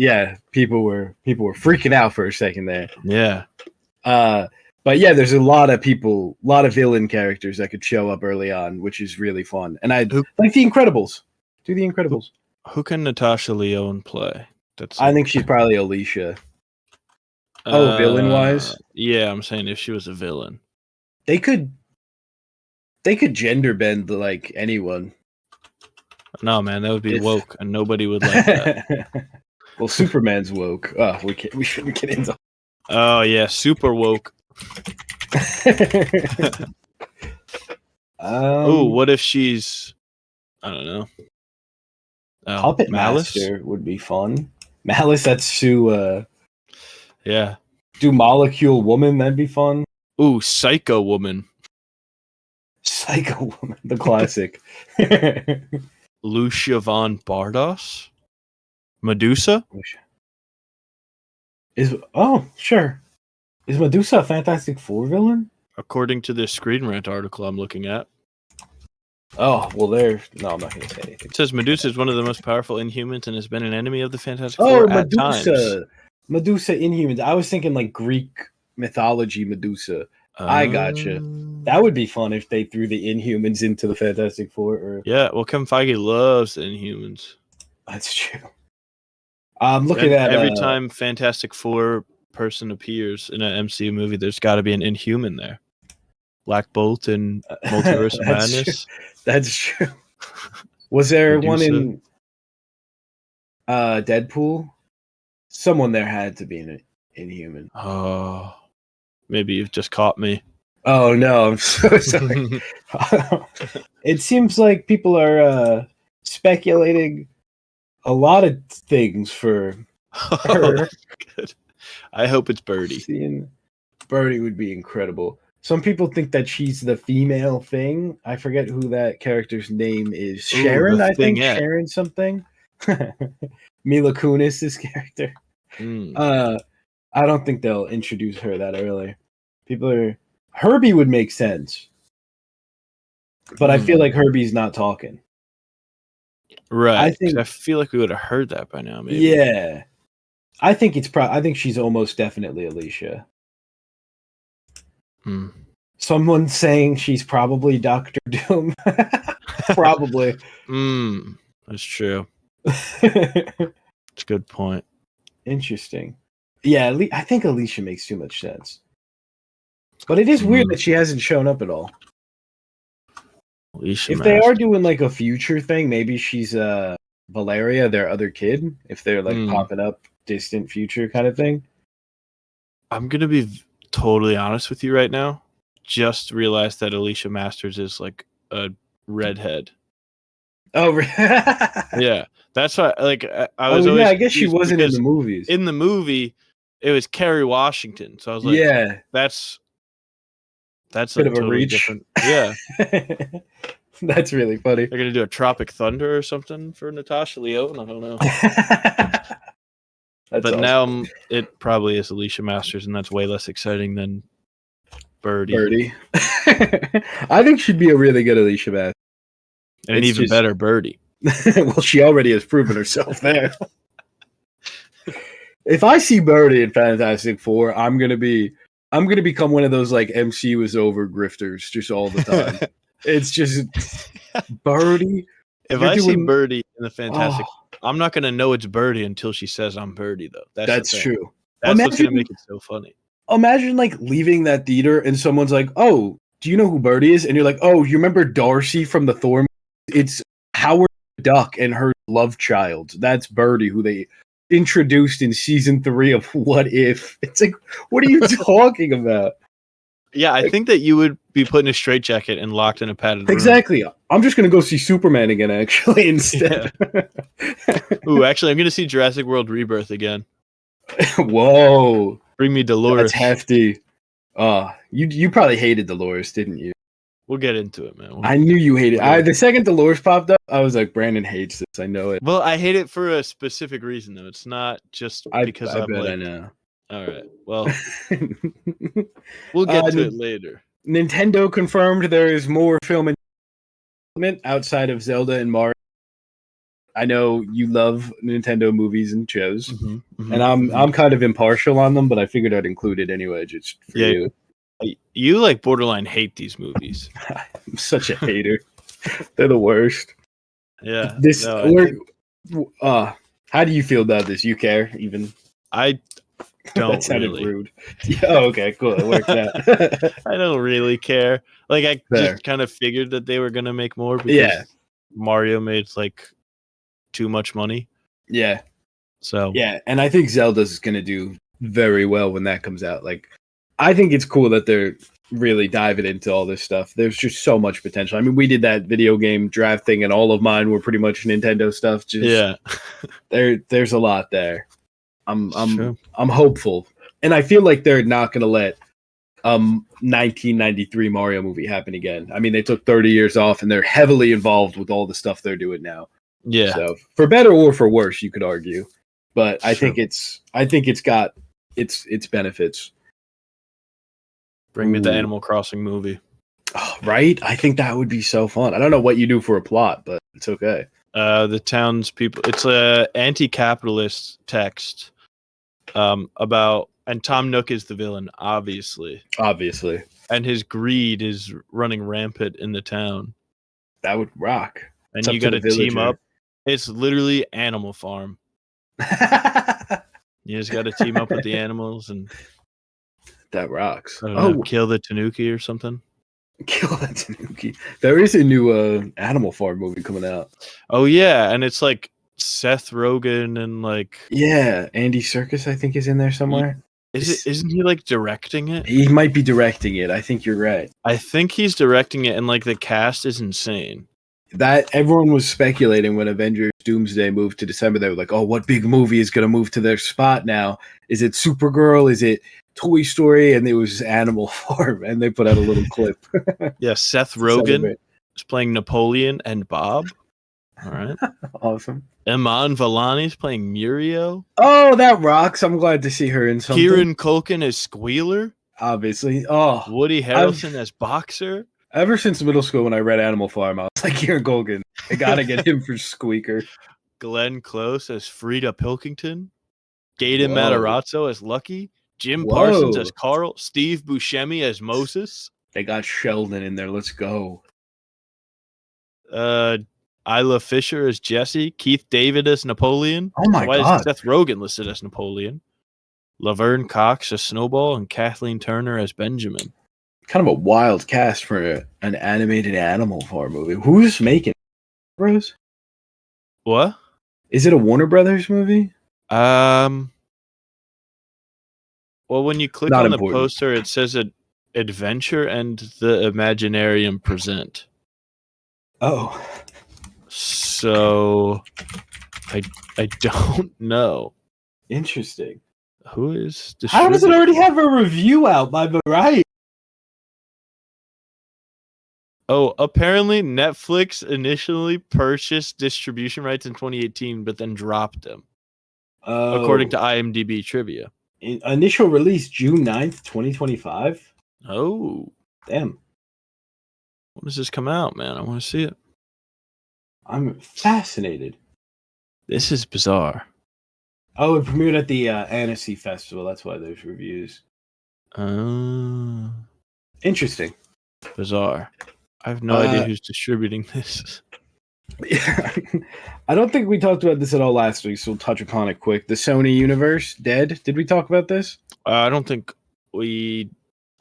people were freaking out for a second there. Yeah. But yeah, there's a lot of villain characters that could show up early on, which is really fun. And I like the Incredibles. Do the Incredibles. Who can Natasha Lyonne play? I think she's probably Alicia. Villain wise? Yeah, I'm saying if she was a villain. They could gender bend like anyone. No, man, that would be woke, and nobody would like that. Well, Superman's woke. Oh, we shouldn't get into. Oh yeah, super woke. What if she's? I don't know. Puppet Master would be fun. Malice, that's Sue. Yeah. Do Molecule Woman, that'd be fun. Ooh, Psycho Woman. Psycho Woman, the classic. Lucia von Bardos? Medusa? Sure. Is Medusa a Fantastic Four villain? according to this Screen Rant article I'm looking at. Oh, well, no, I'm not going to say anything. It says Medusa is one of the most powerful Inhumans and has been an enemy of the Fantastic Oh, Four at times. Medusa Inhumans. I was thinking like Greek mythology Medusa. I gotcha. That would be fun if they threw the Inhumans into the Fantastic Four. Yeah, well, Kevin Feige loves the Inhumans. That's true. I'm looking at every time Fantastic Four person appears in an MCU movie, there's got to be an Inhuman there. Black Bolt and Multiverse of Madness. True. That's true. Was there Medusa. one in Deadpool? Someone there had to be an Inhuman. Oh, maybe you've just caught me. Oh no, I'm so sorry. It seems like people are speculating a lot of things for her. Good. I hope it's Birdie. Seeing Birdie would be incredible. Some people think that she's the female Thing. I forget who that character's name is. Sharon, I think. Sharon something. Mila Kunis' character. I don't think they'll introduce her that early. Herbie would make sense. But I feel like Herbie's not talking. Right. I feel like we would have heard that by now, maybe. Yeah. I think I think she's almost definitely Alicia. Someone's saying she's probably Doctor Doom. Probably. That's true. That's a good point. Interesting. Yeah, I think Alicia makes too much sense. But it is weird that she hasn't shown up at all. Alicia if they are doing like a future thing, maybe she's Valeria, their other kid. If they're like popping up distant future kind of thing. I'm going to be totally honest with you right now. Just realized that Alicia Masters is like a redhead. Oh, yeah. That's why. Like I was. I guess she wasn't in the movies. In the movie, it was Kerry Washington. So I was like, yeah, that's a bit of a reach. Different. Yeah, that's really funny. They're gonna do a Tropic Thunder or something for Natasha Lyonne. I don't know. But awesome. Now it probably is Alicia Masters, and that's way less exciting than Birdie. I think she'd be a really good Alicia Masters. And an even better Birdie. Well, she already has proven herself there. If I see Birdie in Fantastic Four, I'm gonna become one of those like MCU is over grifters just all the time. It's just Birdie. If I see Birdie in the Fantastic, I'm not gonna know it's Birdie until she says I'm Birdie, though. That's true. That's what's gonna make it so funny. Imagine like leaving that theater and someone's like, "Oh, do you know who Birdie is?" And you're like, "Oh, you remember Darcy from the Thor? It's Howard Duck and her love child. That's Birdie, who they introduced in season 3 of What If." It's like, what are you talking about? Yeah, I think that you would be put in a straitjacket and locked in a padded room. Exactly. I'm just going to go see Superman again, actually, instead. Yeah. Ooh, actually, I'm going to see Jurassic World Rebirth again. Whoa. Bring me Dolores. That's hefty. You probably hated Dolores, didn't you? We'll get into it, man. I knew you hated it. The second Dolores popped up, I was like, Brandon hates this. I know it. Well, I hate it for a specific reason, though. It's not just because I bet I know. All right. Well, we'll get to it later. Nintendo confirmed there is more film development outside of Zelda and Mario. I know you love Nintendo movies and shows, and I'm kind of impartial on them, but I figured I'd include it anyway, just for you. You like borderline hate these movies. I'm such a hater. They're the worst. Yeah. How do you feel about this? You care even? I don't. That sounded really. Rude. Yeah, okay, cool. It worked out. I don't really care. Like I just kind of figured that they were gonna make more because Mario made like too much money. Yeah. So and I think Zelda's gonna do very well when that comes out. Like, I think it's cool that they're really diving into all this stuff. There's just so much potential. I mean, we did that video game draft thing, and all of mine were pretty much Nintendo stuff. There's a lot there. I'm hopeful, and I feel like they're not going to let 1993 Mario movie happen again. I mean, they took 30 years off, and they're heavily involved with all the stuff they're doing now. Yeah. So for better or for worse, you could argue, but I think it's got its benefits. Bring me the Ooh. Animal Crossing movie. Oh, right? I think that would be so fun. I don't know what you do for a plot, but it's okay. The townspeople. It's a anti-capitalist text about, and Tom Nook is the villain, obviously, and his greed is running rampant in the town. That would rock. And It's you up to got to the team villager. up. It's literally Animal Farm. You just got to team up with the animals and That rocks. I don't know, kill the Tanuki or something. Kill that Tanuki. There is a new Animal Farm movie coming out. Oh yeah, and it's like Seth Rogen and like Andy Serkis I think is in there somewhere. Isn't he like directing it? He might be directing it. I think you're right. I think he's directing it, and like the cast is insane. That everyone was speculating when Avengers Doomsday moved to December. They were like, "Oh, what big movie is going to move to their spot now? Is it Supergirl? Is it Toy Story?" And it was Animal Farm, and they put out a little clip. Yeah, Seth Rogen is playing Napoleon and Bob. All right, awesome. Iman Vellani is playing Muriel. Oh, that rocks! I'm glad to see her in something. Kieran Culkin as Squealer. Obviously. Oh, Woody Harrelson as Boxer. Ever since middle school, when I read Animal Farm, I was like, Kieran Culkin. I gotta get him for Squeaker. Glenn Close as Frida Pilkington. Gaten Matarazzo as Lucky. Jim Parsons as Carl. Steve Buscemi as Moses. They got Sheldon in there. Let's go. Isla Fisher as Jesse. Keith David as Napoleon. Oh my God. Why is Seth Rogen listed as Napoleon? Laverne Cox as Snowball and Kathleen Turner as Benjamin. Kind of a wild cast for an animated Animal Farm movie. Who's making it? Bros? What? Is it a Warner Brothers movie? Well, when you click Not on important. the poster, it says Adventure and the Imaginarium present. Oh. So I don't know. Interesting. Who is How does it already have a review out by Variety? Oh, apparently Netflix initially purchased distribution rights in 2018, but then dropped them. According to IMDb trivia. Initial release June 9th, 2025. Oh. Damn. When does this come out, man? I want to see it. I'm fascinated. This is bizarre. Oh, it premiered at the Annecy Festival. That's why there's reviews. Interesting. Bizarre. I have no idea who's distributing this. Yeah. I don't think we talked about this at all last week, so we'll touch upon it quick. The Sony universe, dead. Did we talk about this? I don't think we...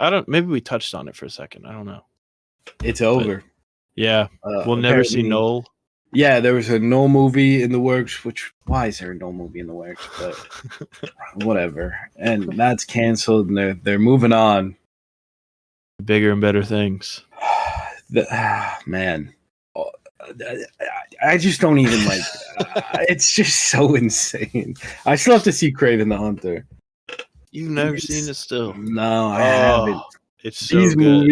Maybe we touched on it for a second. I don't know. It's over. But, yeah. We'll never see Noel. Yeah, there was a Noel movie in the works, why is there a Noel movie in the works? But whatever. And that's canceled, and they're moving on. Bigger and better things. Man. I just don't even like it's just so insane. I still have to see Kraven the Hunter. You've never seen it still? No, I haven't. It's so good.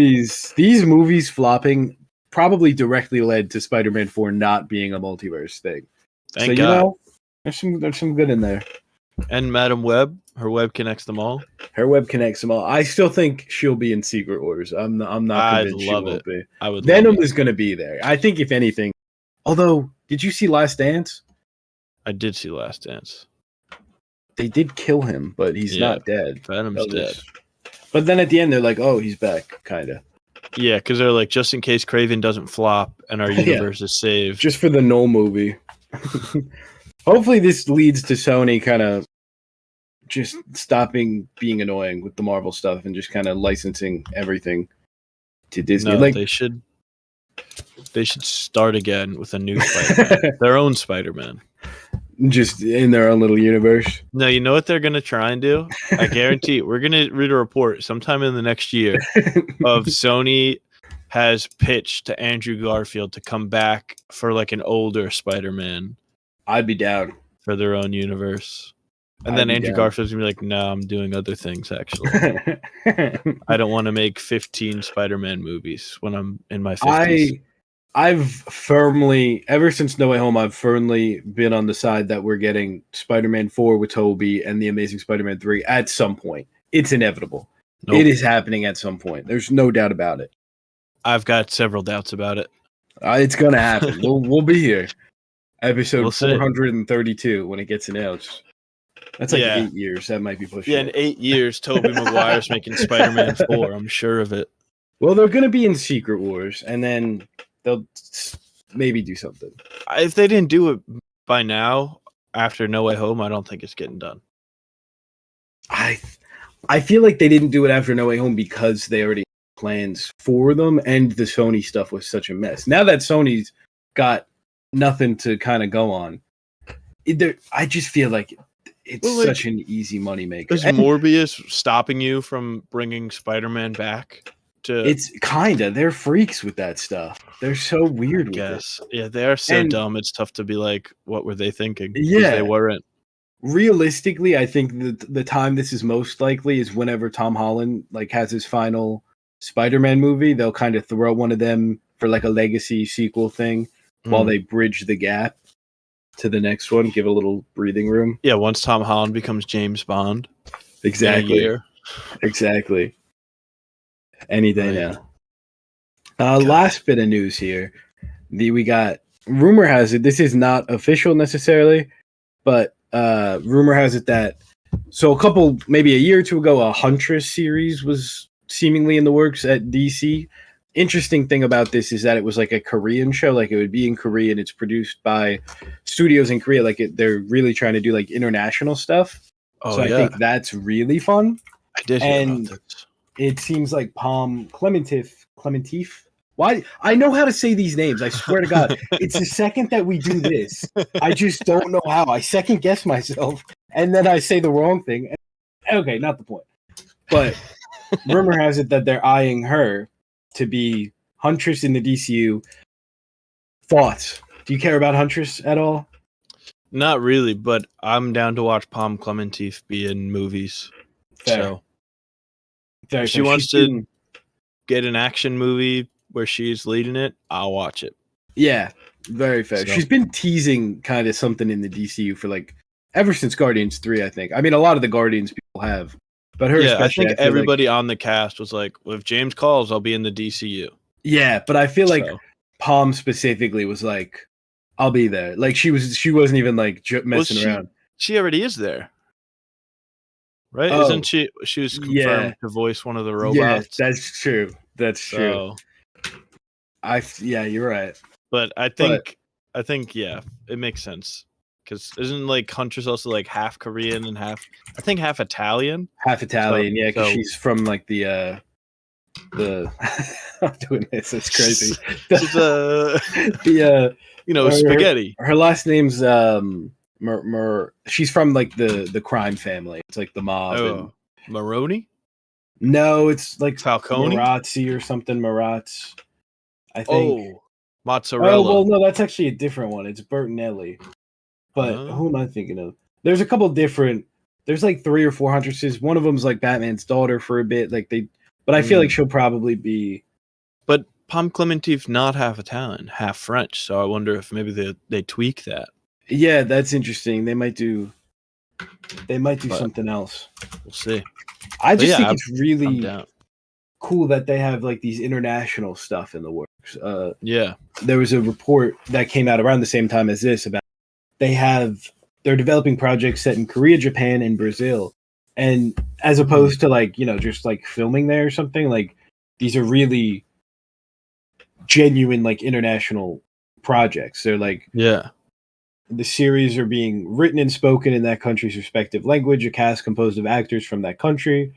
These movies flopping probably directly led to Spider-Man 4 not being a multiverse thing. Thank God. There's some good in there. And Madam Web, her web connects them all. Her web connects them all. I still think she'll be in Secret Wars. I'm not convinced she won't be. Venom is going to be there. I think if anything. Although, did you see Last Dance? I did see Last Dance. They did kill him, but he's not dead. Venom's dead. But then at the end, they're like, "Oh, he's back," kind of. Yeah, because they're like, just in case Kraven doesn't flop and our universe is saved. Just for the Noel movie. Hopefully this leads to Sony kind of just stopping being annoying with the Marvel stuff and just kind of licensing everything to Disney. No, they should start again with a new Spider-Man. Their own Spider-Man. Just in their own little universe. No, you know what they're going to try and do? I guarantee we're going to read a report sometime in the next year of Sony has pitched to Andrew Garfield to come back for like an older Spider-Man. I'd be down. For their own universe. And then Andrew Garfield's going to be like, no, I'm doing other things, actually. I don't want to make 15 Spider-Man movies when I'm in my 50s. I've firmly, ever since No Way Home, I've firmly been on the side that we're getting Spider-Man 4 with Tobey and The Amazing Spider-Man 3 at some point. It's inevitable. Nope. It is happening at some point. There's no doubt about it. I've got several doubts about it. It's gonna happen. We'll be here. Episode We'll see. 432 when it gets announced. That's like Yeah. 8 years. That might be pushing Yeah, in it. 8 years, Tobey Maguire's making Spider-Man 4. I'm sure of it. Well, they're gonna be in Secret Wars, and then they'll maybe do something. If they didn't do it by now, after No Way Home, I don't think it's getting done. I feel like they didn't do it after No Way Home because they already had plans for them, and the Sony stuff was such a mess. Now that Sony's got nothing to kind of go on, I just feel like it's such an easy moneymaker. Is Morbius stopping you from bringing Spider-Man back? It's they're freaks with that stuff. They're so weird with it. Yeah, they are so dumb. It's tough to be like, what were they thinking? Yeah, they weren't. Realistically, I think the time this is most likely is whenever Tom Holland like has his final Spider-Man movie. They'll kind of throw one of them for like a legacy sequel thing while they bridge the gap to the next one, give a little breathing room. Yeah, once Tom Holland becomes James Bond. Exactly. Exactly. Any day now. Last bit of news here. We got rumor has it, this is not official necessarily, but rumor has it that maybe a year or two ago, a Huntress series was seemingly in the works at DC. Interesting thing about this is that it was like a Korean show, like it would be in Korea, and it's produced by studios in Korea. Like they're really trying to do like international stuff. So I think that's really fun. I did hear about this. It seems like Palm Clementif. Why? I know how to say these names. I swear to God. It's the second that we do this. I just don't know how. I second guess myself, and then I say the wrong thing. Okay, not the point. But rumor has it that they're eyeing her to be Huntress in the DCU. Thoughts? Do you care about Huntress at all? Not really, but I'm down to watch Palm Clementif be in movies. Fair. So if she wants to get an action movie where she's leading it, I'll watch it. Yeah, very fair. So, she's been teasing kind of something in the DCU for like ever since Guardians 3, I think. I mean, a lot of the Guardians people have, but her especially. I think everybody on the cast was like, well, if James calls, I'll be in the DCU. Yeah, but I feel like Palm specifically was like, I'll be there. Like she wasn't even like messing around. She already is there. Right? Oh. Isn't she? She was confirmed to voice one of the robots. Yeah, that's true. That's true. You're right. But I think, it makes sense because isn't like Huntress also like half Korean and half Italian? Half Italian, because she's from like the. I'm doing this. It's crazy. Spaghetti. Her last name's she's from like the crime family. It's like the mob. Oh, Maroni? No, it's like Falcone, Marazzi or something. Maratz, I think. Oh, mozzarella. Oh well, no, that's actually a different one. It's Bertinelli. But who am I thinking of? There's a couple different. There's like 3 or 4 Huntresses. One of them's like Batman's daughter for a bit. Like but I feel like she'll probably be. But Palm Clementif not half Italian, half French. So I wonder if maybe they tweak that. Yeah, that's interesting. They might do something else. We'll see. I just think it's really cool that they have like these international stuff in the works. There was a report that came out around the same time as this about they're developing projects set in Korea, Japan, and Brazil. And as opposed to like, just like filming there or something, like these are really genuine like international projects. They're like the series are being written and spoken in that country's respective language, a cast composed of actors from that country.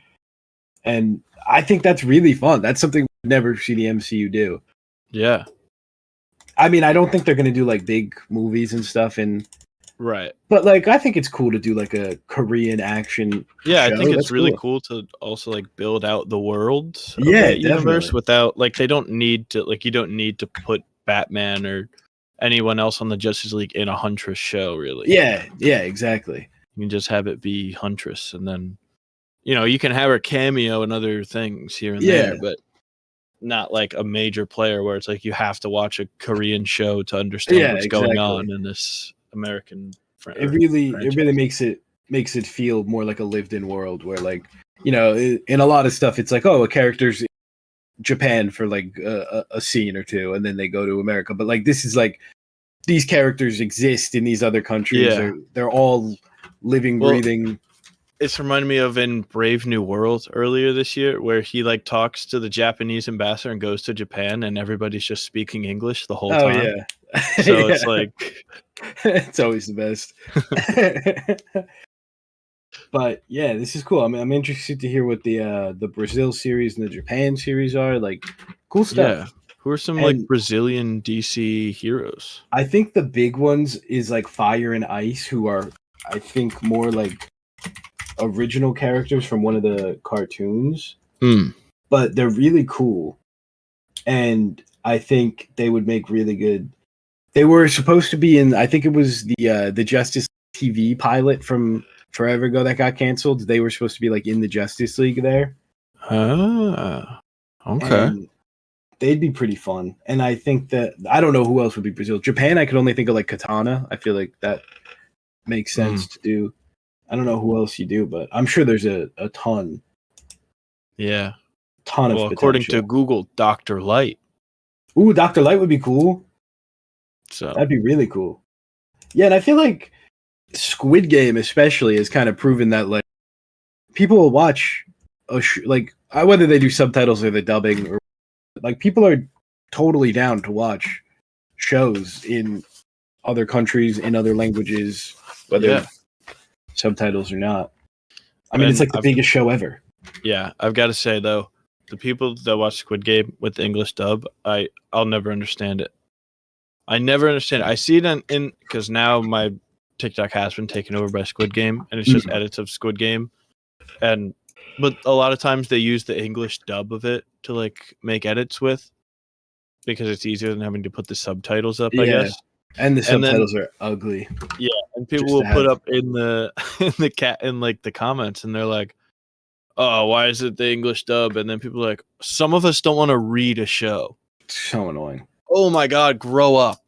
And I think that's really fun. That's something we've never seen the MCU do. Yeah. I mean, I don't think they're going to do like big movies and stuff. Right. But like, I think it's cool to do like a Korean action. Yeah, show. I think it's really cool to also like build out the world of that universe without like you don't need to put Batman or anyone else on the Justice League in a Huntress show, really. Yeah, exactly. You can just have it be Huntress, and then you can have her cameo and other things here and there, but not like a major player where it's like you have to watch a Korean show to understand what's going on in this American. It really makes it feel more like a lived-in world where like in a lot of stuff, it's like, oh, a character's in Japan for like a scene or two, and then they go to America. But like this is like these characters exist in these other countries. Yeah. They're all living, breathing. It's reminded me of in Brave New World earlier this year, where he like talks to the Japanese ambassador and goes to Japan, and everybody's just speaking English the whole Oh time. yeah, So it's like it's always the best. But yeah, this is cool. I'm interested to hear what the Brazil series and the Japan series are. Like, cool stuff. Yeah. Who are some And like Brazilian DC heroes? I think the big ones is like Fire and Ice, who are I think more like original characters from one of the cartoons. But they're really cool. And I think they would make really good. They were supposed to be in, I think it was the Justice TV pilot from forever ago that got canceled. They were supposed to be like in the Justice League there. Ah, okay. And they'd be pretty fun. And I think that, I don't know who else would be Brazil. Japan, I could only think of like Katana. I feel like that makes sense to do. I don't know who else you do, but I'm sure there's a ton. Yeah. Ton of potential. According to Google, Dr. Light. Ooh, Dr. Light would be cool. So that'd be really cool. Yeah, and I feel like Squid Game especially has kind of proven that like people will watch whether they do subtitles or the dubbing, or like people are totally down to watch shows in other countries, in other languages, whether subtitles or not. I mean, it's like the biggest show ever. Yeah, I've got to say though, the people that watch Squid Game with the English dub, I'll never understand it. I never understand it. I see it in because now my TikTok has been taken over by Squid Game, and it's just edits of Squid Game, but a lot of times they use the English dub of it to like make edits with, because it's easier than having to put the subtitles up. I guess. And the subtitles are ugly. Yeah, and people will put up in the the comments, and they're like, "Oh, why is it the English dub?" And then people are like, "Some of us don't want to read a show." So annoying. Oh my god, grow up.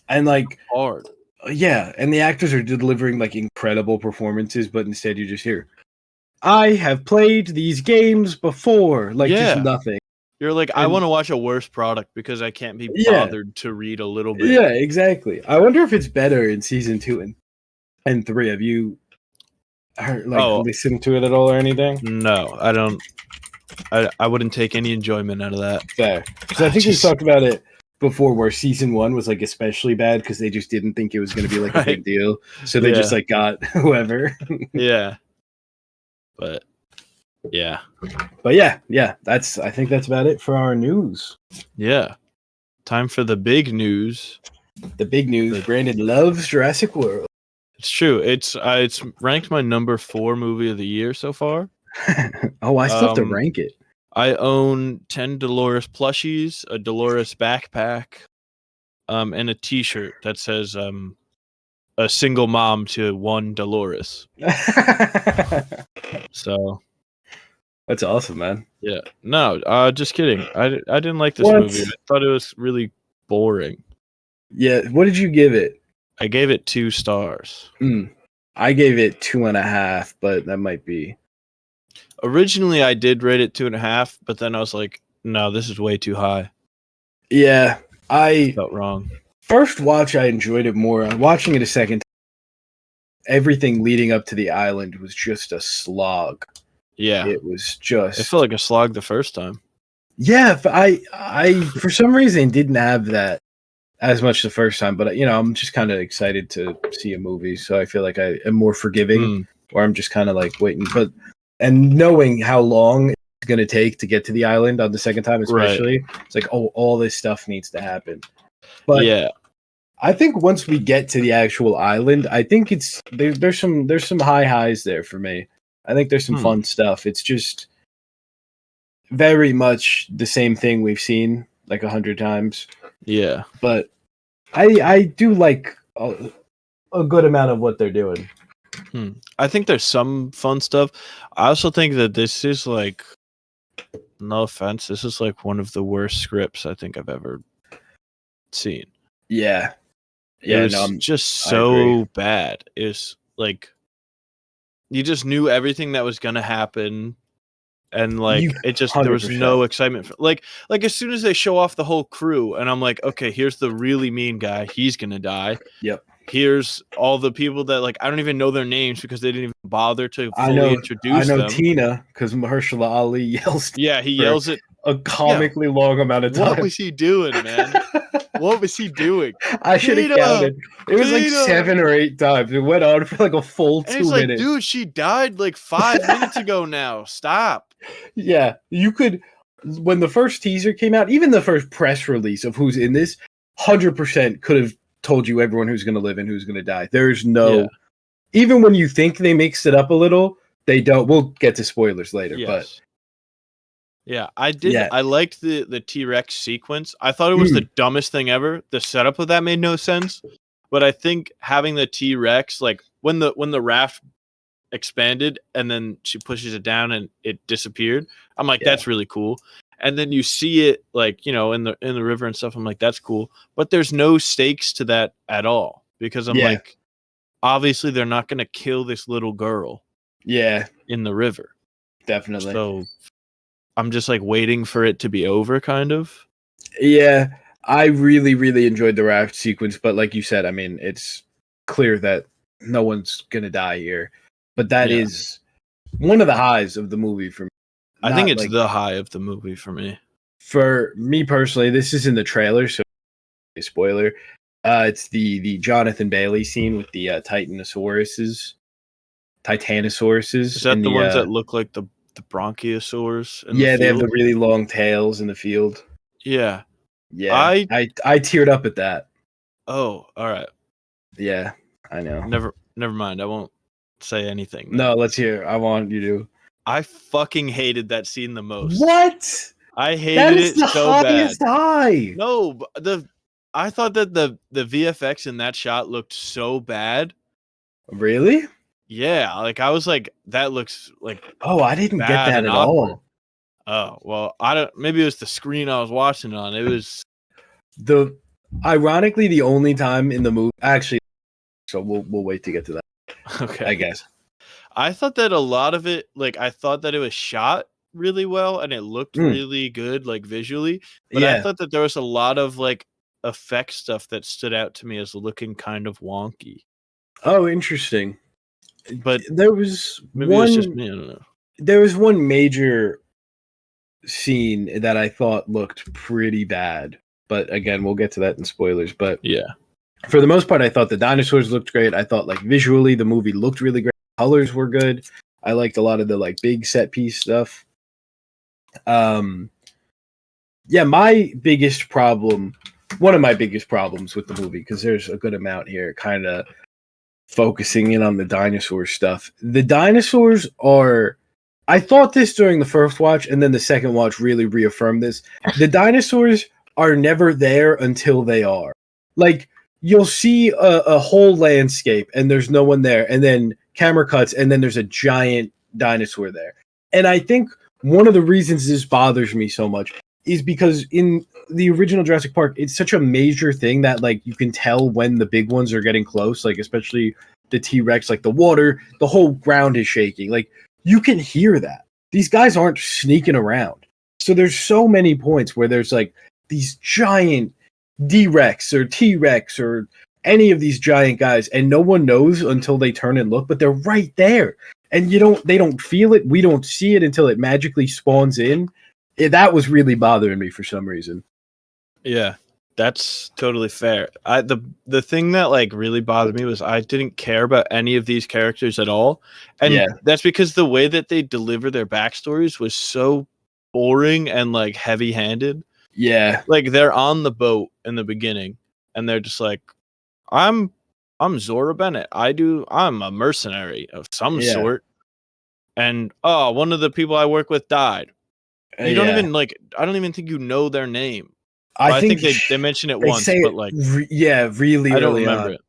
And like hard. Yeah, and the actors are delivering like incredible performances, but instead you just hear, "I have played these games before." Like just nothing. You're like, I want to watch a worse product because I can't be bothered to read a little bit. Yeah, exactly. I wonder if it's better in season 2 and 3. Have you listened to it at all or anything? No, I don't. I wouldn't take any enjoyment out of that. Fair. Because I think we talked about it before, where season 1 was like especially bad because they just didn't think it was going to be like a big deal, so they just like got whoever. Yeah. But yeah. I think that's about it for our news. Yeah. Time for the big news. The big news. Brandon loves Jurassic World. It's true. It's ranked my number 4 movie of the year so far. Oh, I still have to rank it. I own 10 Dolores plushies, a Dolores backpack, and a T-shirt that says a single mom to one Dolores. So that's awesome, man. Yeah. No, just kidding. I didn't like this movie. I thought it was really boring. Yeah. What did you give it? I gave it 2 stars. I gave it 2.5, but that might be. Originally, I did rate it 2.5, but then I was like, no, this is way too high. Yeah, I felt wrong. First watch, I enjoyed it more. Watching it a second, everything leading up to the island was just a slog. Yeah, it was just. It felt like a slog the first time. Yeah, I for some reason didn't have that as much the first time, but I'm just kind of excited to see a movie, so I feel like I am more forgiving, or I'm just kind of like waiting, and knowing how long it's going to take to get to the island on the second time, especially, It's like, oh, all this stuff needs to happen. But yeah, I think once we get to the actual island, I think there's some high highs there for me. I think there's some fun stuff. It's just very much the same thing we've seen like 100 times. Yeah, but I do like a good amount of what they're doing. I think there's some fun stuff. I also think that this is like, no offense, this is like one of the worst scripts I think I've ever seen. Yeah. It was just so bad. It's like, you just knew everything that was going to happen. and like it just there was 100%. no excitement for, like as soon as they show off the whole crew and I'm like, okay, here's the really mean guy, he's gonna die. Yep. Here's all the people that like I don't even know their names because they didn't even bother to I fully know introduce them. Tina because Mahershala Ali yells. Yeah, he yells it a comically long amount of time. What was he doing, man? What was he doing? I should have counted. It was like 7 or 8 times. It went on for like a full 2 minutes. Like, dude, she died like 5 minutes ago now. Stop. Yeah, you could. When the first teaser came out, even the first press release of who's in this, 100% could have told you everyone who's going to live and who's going to die. There's no. Yeah. Even when you think they mixed it up a little, they don't. We'll get to spoilers later, but. Yeah, I did. Yeah. I liked the T-Rex sequence. I thought it was the dumbest thing ever. The setup of that made no sense, but I think having the T-Rex, like when the raft expanded and then she pushes it down and it disappeared, I'm like, that's really cool. And then you see it like, you know, in the river and stuff. I'm like, that's cool, but there's no stakes to that at all because I'm like, obviously they're not going to kill this little girl. Yeah, in the river, definitely. So. I'm just like waiting for it to be over, kind of. Yeah, I really, really enjoyed the raft sequence, but like you said, I mean, it's clear that no one's gonna die here. But that is one of the highs of the movie for me. I think it's the high of the movie for me. For me personally, this is in the trailer, so a spoiler. It's the Jonathan Bailey scene with the Titanosauruses. Is that the ones that look like the bronchiosaurs? They have the really long tails in the field. Yeah. I teared up at that. Oh, all right. Yeah, I know. Never mind. I won't say anything. No, let's hear. I want you to. I fucking hated that scene the most. What? I hated it so bad. High. No, I thought that the VFX in that shot looked so bad. Really? Yeah, like I was like, that looks like. Oh, I didn't get that at all. Oh well, I don't. Maybe it was the screen I was watching on. It was ironically the only time in the movie. Actually, so we'll wait to get to that. Okay, I guess. I thought that a lot of it, like I thought that it was shot really well and it looked really good, like visually. But I thought that there was a lot of like effect stuff that stood out to me as looking kind of wonky. Oh, interesting. But there was maybe one. It was just me, I don't know. There was one major scene that I thought looked pretty bad, but again, we'll get to that in spoilers. But yeah, for the most part, I thought the dinosaurs looked great. I thought like visually the movie looked really great. Colors were good. I liked a lot of the like big set piece stuff. My biggest problem, one of my biggest problems with the movie, because there's a good amount here, kind of focusing in on the dinosaur stuff. The dinosaurs are, I thought this during the first watch, and then the second watch really reaffirmed this. The dinosaurs are never there until they are. Like, you'll see a whole landscape, and there's no one there, and then camera cuts, and then there's a giant dinosaur there. And I think one of the reasons this bothers me so much is because in the original Jurassic Park, it's such a major thing that like you can tell when the big ones are getting close, like especially the T-Rex, like the water, the whole ground is shaking. Like you can hear that. These guys aren't sneaking around. So there's so many points where there's like these giant D-Rex or T-Rex or any of these giant guys, and no one knows until they turn and look, but they're right there. And they don't feel it. We don't see it until it magically spawns in. That was really bothering me for some reason. Yeah, that's totally fair. The thing that like really bothered me was I didn't care about any of these characters at all. And that's because the way that they deliver their backstories was so boring and like heavy-handed. Yeah. Like they're on the boat in the beginning and they're just like, I'm Zora Bennett. I'm a mercenary of some sort. And one of the people I work with died. You don't even like. I don't even think you know their name. I think they mention it once, but like, really. I don't remember it.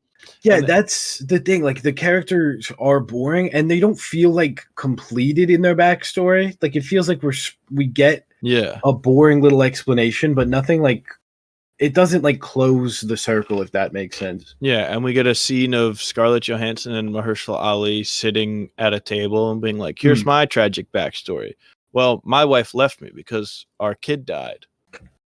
Yeah, that's the thing. Like the characters are boring, and they don't feel like completed in their backstory. Like it feels like we get a boring little explanation, but nothing like. It doesn't like close the circle, if that makes sense. Yeah, and we get a scene of Scarlett Johansson and Mahershala Ali sitting at a table and being like, "Here's my tragic backstory." well, my wife left me because our kid died.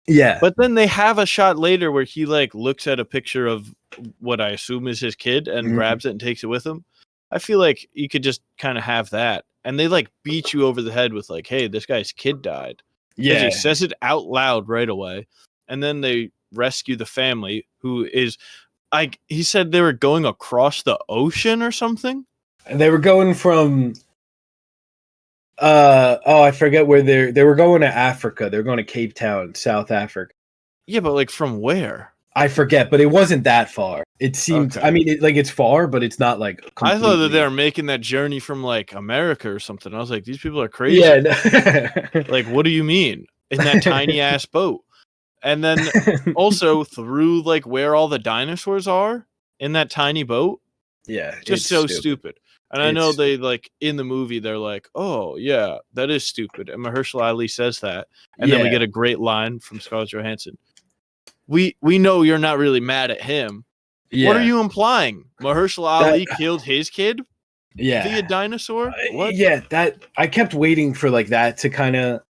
Yeah. But then they have a shot later where he like looks at a picture of what I assume is his kid and grabs it and takes it with him. I feel like you could just kind of have that. And they like beat you over the head with like, hey, this guy's kid died. Because he says it out loud right away. And then they rescue the family who is like, he said they were going across the ocean or something. And they were going from I forget where they were going to Africa. They were going to Cape Town, South Africa. Yeah, but like from where? I forget, but it wasn't that far. It seemed. Okay. I mean, it's far, but it's not like. I thought that they were making that journey from like America or something. I was like, these people are crazy. Yeah. Like, what do you mean in that tiny ass boat? And then also through like where all the dinosaurs are in that tiny boat. Yeah, just so stupid. And I know they like in the movie they're like, oh yeah, that is stupid. And Mahershala Ali says that, and then we get a great line from Scarlett Johansson. We know you're not really mad at him. Yeah. What are you implying? Mahershala Ali killed his kid? Yeah. Via dinosaur? What? Yeah, that I kept waiting for like that to kind of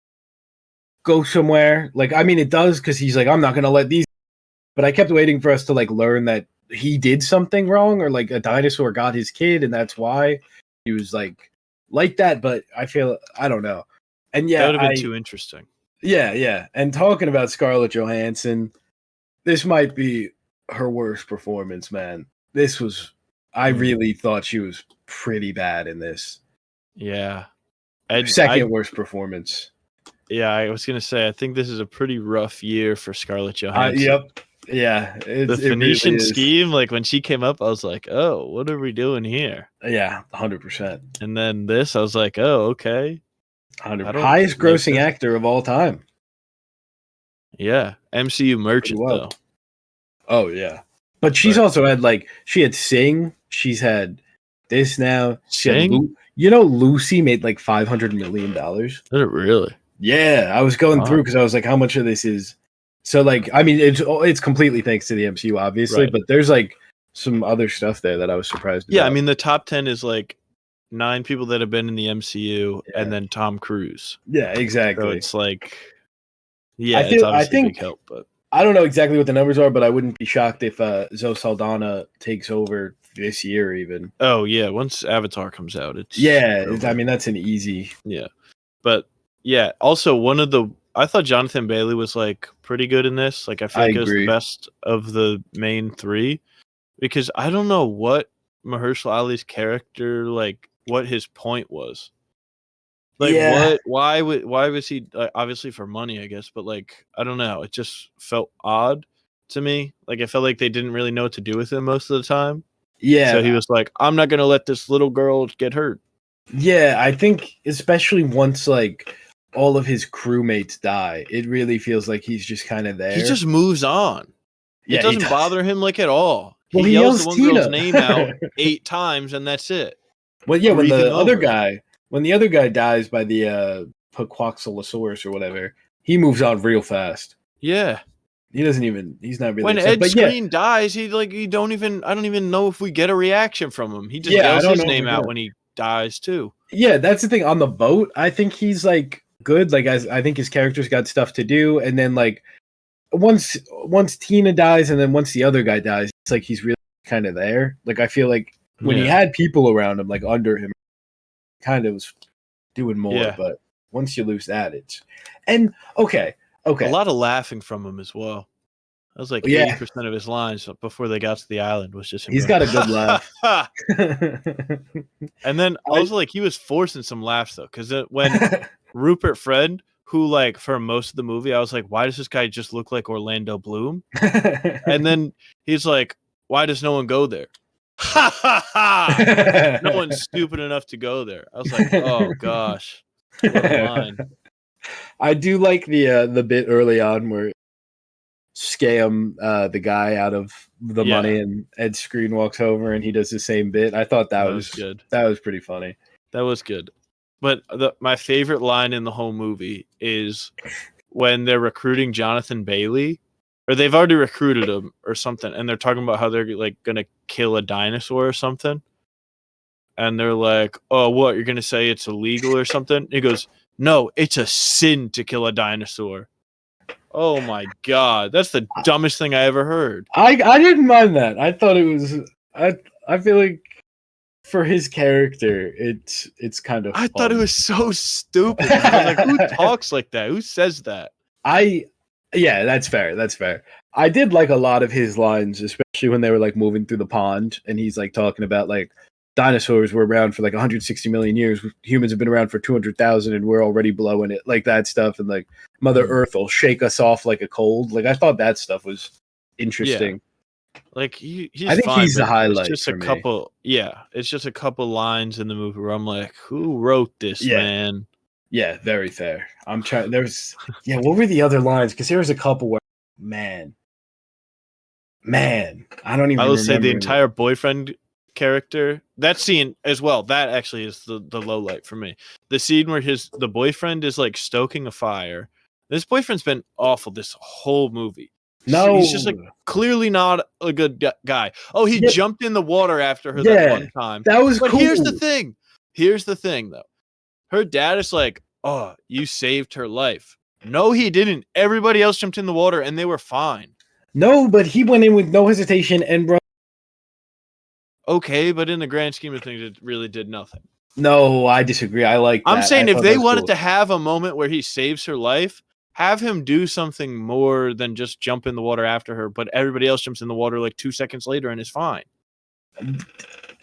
go somewhere. Like, I mean, it does because he's like, I'm not gonna let these. But I kept waiting for us to like learn that he did something wrong, or like a dinosaur got his kid, and that's why he was like that. But I don't know. And yeah, that would have been too interesting. Yeah. And talking about Scarlett Johansson, this might be her worst performance, man. This was, I really thought she was pretty bad in this. Yeah. Second worst performance. Yeah, I was going to say, I think this is a pretty rough year for Scarlett Johansson. Yep. Yeah. The Phoenician scheme, like when she came up, I was like, oh, what are we doing here? Yeah, 100%. And then this, I was like, oh, okay. 100%. Highest grossing actor of all time. Yeah. MCU merchant, though. Oh, yeah. But she's also had, like, she had Sing. She's had this now. Sing? Lucy made, like, $500 million. Did it really? Yeah. I was going through because I was like, how much of this is... So, like, I mean, it's completely thanks to the MCU, obviously, but there's, like, some other stuff there that I was surprised about. Yeah, I mean, the top 10 is, like, 9 people that have been in the MCU and then Tom Cruise. Yeah, exactly. So it's like... Yeah, it's obviously a big help, but... I don't know exactly what the numbers are, but I wouldn't be shocked if Zoe Saldana takes over this year even. Oh, yeah. Once Avatar comes out, it's... Yeah, I mean, that's an easy... Yeah. But, yeah, also I thought Jonathan Bailey was, like, pretty good in this. Like, I feel like it was the best of the main 3. Because I don't know what Mahershala Ali's character, like, what his point was. Like, why was he, obviously for money, I guess, but, like, I don't know. It just felt odd to me. Like, I felt like they didn't really know what to do with him most of the time. Yeah. So he was like, I'm not going to let this little girl get hurt. Yeah, I think especially once, like, all of his crewmates die, it really feels like he's just kind of there. He just moves on. Yeah, it doesn't bother him, like, at all. Well, he yells the one girl's name out 8 times, and that's it. Well, yeah, when the other guy dies by the Paquoxalosaurus or whatever, he moves on real fast. Yeah. He's not really when upset. Ed Skrein dies, I don't even know if we get a reaction from him. He just yells his name out when he dies too. Yeah, that's the thing. On the boat, I think he's like good. Like, I think his character's got stuff to do, and then like once Tina dies, and then once the other guy dies, it's like he's really kind of there. Like, I feel like when he had people around him, like under him, kind of was doing more. But once you lose that, okay. A lot of laughing from him as well. That was like 80% of his lines before they got to the island was just him. He's got a good laugh. And then also, like, he was forcing some laughs though, because when Rupert Friend, who, like, for most of the movie, I was like, why does this guy just look like Orlando Bloom? And then he's like, why does no one go there? Ha ha ha! No one's stupid enough to go there. I was like, oh gosh, what a line. I do like the bit early on where scam the guy out of the money, and Ed Skrein walks over and he does the same bit. I thought that was good. That was pretty funny. That was good. But my favorite line in the whole movie is when they're recruiting Jonathan Bailey, or they've already recruited him or something, and they're talking about how they're like gonna kill a dinosaur or something. And they're like, oh, what, you're gonna say it's illegal or something? He goes, no, it's a sin to kill a dinosaur. Oh my god, that's the dumbest thing I ever heard. I didn't mind that. I thought it was. I feel like for his character, it's kind of. I fun. thought it was so stupid. I was like, who talks like that? Who says that? Yeah, that's fair. That's fair. I did like a lot of his lines, especially when they were like moving through the pond, and he's like talking about like dinosaurs were around for like 160 million years. Humans have been around for 200,000, and we're already blowing it, like that stuff. And like Mother Earth will shake us off like a cold. Like I thought that stuff was interesting. Yeah. Like he's I think fine, he's the highlight. It's just for a me. couple. Yeah, it's just a couple lines in the movie where I'm like, who wrote this, man? Yeah, very fair. I'm trying. What were the other lines? Because there was a couple where, man, I don't even. I will say the remember entire boyfriend character, that scene as well. That actually is the low light for me. The scene where the boyfriend is like stoking a fire. This boyfriend's been awful this whole movie. No, he's just like clearly not a good guy. Oh, he jumped in the water after her that one time. That was but cool. Here's the thing, though. Her dad is like, oh, you saved her life. No, he didn't. Everybody else jumped in the water and they were fine. No, but he went in with no hesitation and bro. Okay, but in the grand scheme of things, it really did nothing. No, I disagree. I like that. I'm saying if they wanted to have a moment where he saves her life, have him do something more than just jump in the water after her, but everybody else jumps in the water like 2 seconds later and is fine.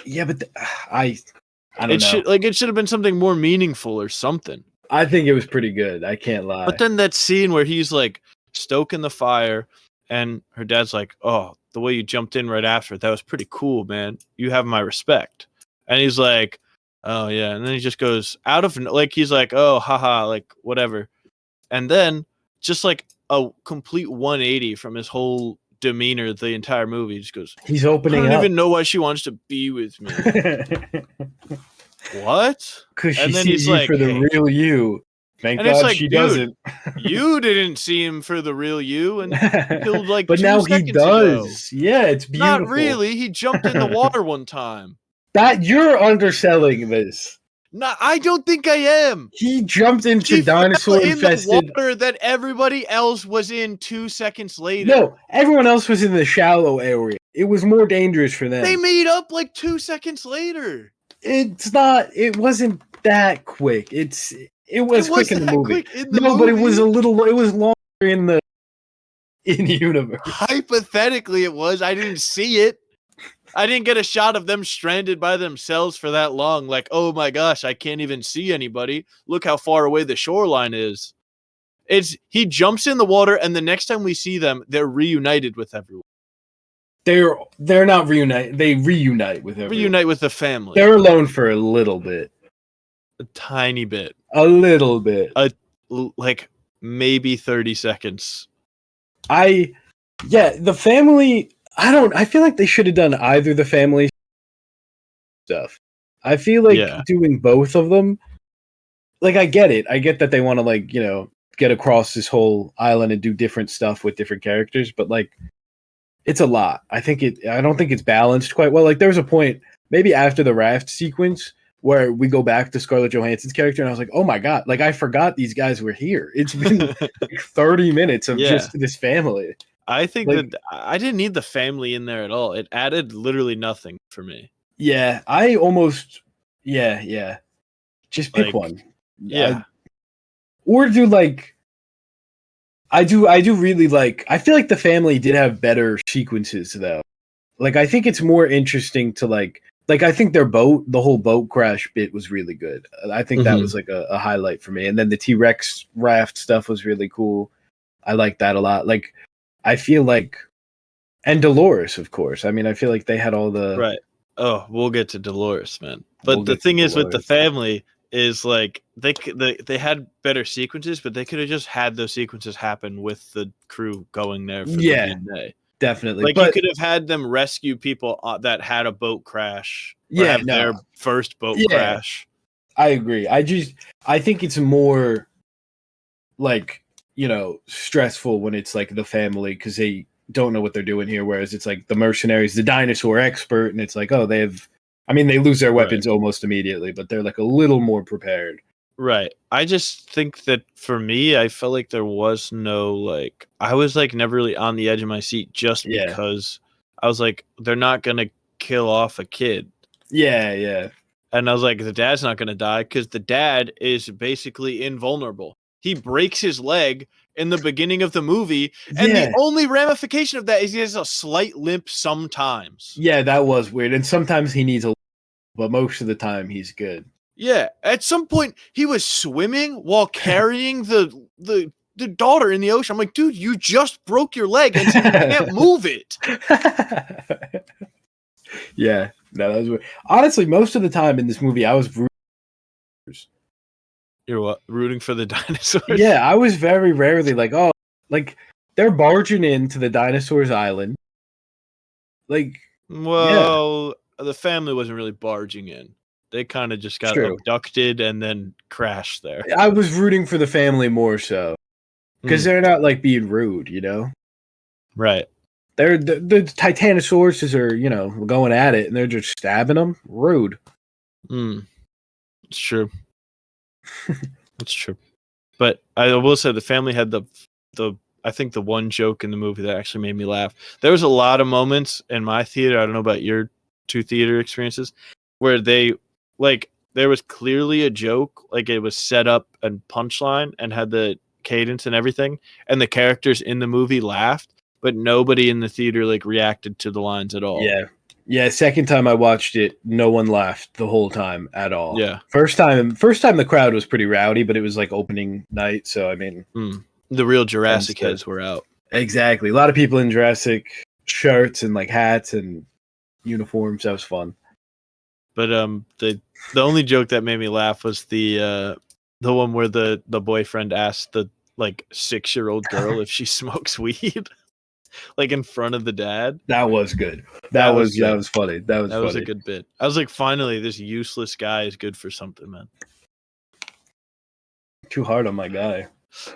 Yeah, but I don't know. It should have been something more meaningful or something. I think it was pretty good. I can't lie. But then that scene where he's like stoking the fire and her dad's like, oh, the way you jumped in right after, that was pretty cool, man. You have my respect. And he's like, oh, yeah. And then he just goes out of, like, he's like, oh, haha, like, whatever. And then just like a complete 180 from his whole demeanor the entire movie. He just goes, he's opening I don't up. even know why she wants to be with me. What? Because she sees you for the real you. Thank God like, she doesn't. You didn't see him for the real you, and killed like. But 2 now he does. Ago. Yeah, it's beautiful. Not really. He jumped in the water one time. That you're underselling this. No, I don't think I am. He jumped into dinosaur infested in the water that everybody else was in 2 seconds later. No, everyone else was in the shallow area. It was more dangerous for them. They made up like 2 seconds later. It's not. It wasn't that quick. It was quick in the movie. But it was a little. It was longer in the universe. Hypothetically, it was. I didn't see it. I didn't get a shot of them stranded by themselves for that long. Like, oh my gosh, I can't even see anybody. Look how far away the shoreline is. He jumps in the water, and the next time we see them, they're reunited with everyone. They're not reunited. They reunite with everyone. Reunite with the family. They're alone for a little bit. A tiny bit. A little bit. Like maybe 30 seconds. The family. I feel like they should have done either the family stuff. I feel like doing both of them. Like I get it. I get that they want to like, get across this whole island and do different stuff with different characters, but like it's a lot. I don't think it's balanced quite well. Like there was a point maybe after the raft sequence where we go back to Scarlett Johansson's character and I was like, oh my God, like I forgot these guys were here. It's been like 30 minutes of just this family. I think that I didn't need the family in there at all. It added literally nothing for me. Yeah, I almost just pick one. Yeah. Or do like I do really like I feel like the family did have better sequences though. Like I think it's more interesting to like I think the whole boat crash bit was really good. I think that was like a highlight for me. And then the T-Rex raft stuff was really cool. I like that a lot. Like I feel like, and Dolores, of course. I mean, I feel like they had all the right. Oh, we'll get to Dolores, man. But the thing is with the family is like they had better sequences, but they could have just had those sequences happen with the crew going there for the DNA. Definitely. Like you could have had them rescue people that had a boat crash. Their first boat crash. I agree. I think it's more like, stressful when it's like the family because they don't know what they're doing here. Whereas it's like the mercenaries, the dinosaur expert, and it's like, oh, they lose their weapons almost immediately, but they're like a little more prepared. Right. I just think that for me, I felt like there was no like I was like never really on the edge of my seat just Yeah. because I was like, they're not gonna kill off a kid. Yeah, yeah. And I was like, the dad's not gonna die because the dad is basically invulnerable. He breaks his leg in the beginning of the movie, and the Yeah. only ramification of that is he has a slight limp sometimes. Yeah, that was weird. And sometimes he needs a, but most of the time he's good. Yeah, at some point he was swimming while carrying the daughter in the ocean. I'm like, dude, you just broke your leg and you can't move it. Yeah, no, that was weird. Honestly, most of the time in this movie, I was You're what? Rooting for the dinosaurs? yeah, I was very rarely like, oh, like they're barging into the dinosaurs' island. Like, Well, the family wasn't really barging in. They kind of just got abducted and then crashed there. I was rooting for the family more so because they're not like being rude, you know. Right. They're the Titanosauruses are, you know, going at it and they're just stabbing them. Rude. It's true. It's true. But I will say the family had the I think the one joke in the movie that actually made me laugh. There was a lot of moments in my theater, I don't know about your two theater experiences, where they like there was clearly a joke, like it was set up and punchline and had the cadence and everything, and the characters in the movie laughed, but nobody in the theater like reacted to the lines at all. Yeah. Yeah, second time I watched it, no one laughed the whole time at all. Yeah. First time the crowd was pretty rowdy, but it was like opening night, so I mean the real Jurassic heads were out. Exactly. A lot of people in Jurassic shirts and like hats and uniforms. That was fun. But the only joke that made me laugh was the one where the boyfriend asked the like 6-year-old girl if she smokes weed, like in front of the dad. That was good. That was funny. That was a good bit. I was like, finally, this useless guy is good for something, man. Too hard on my guy.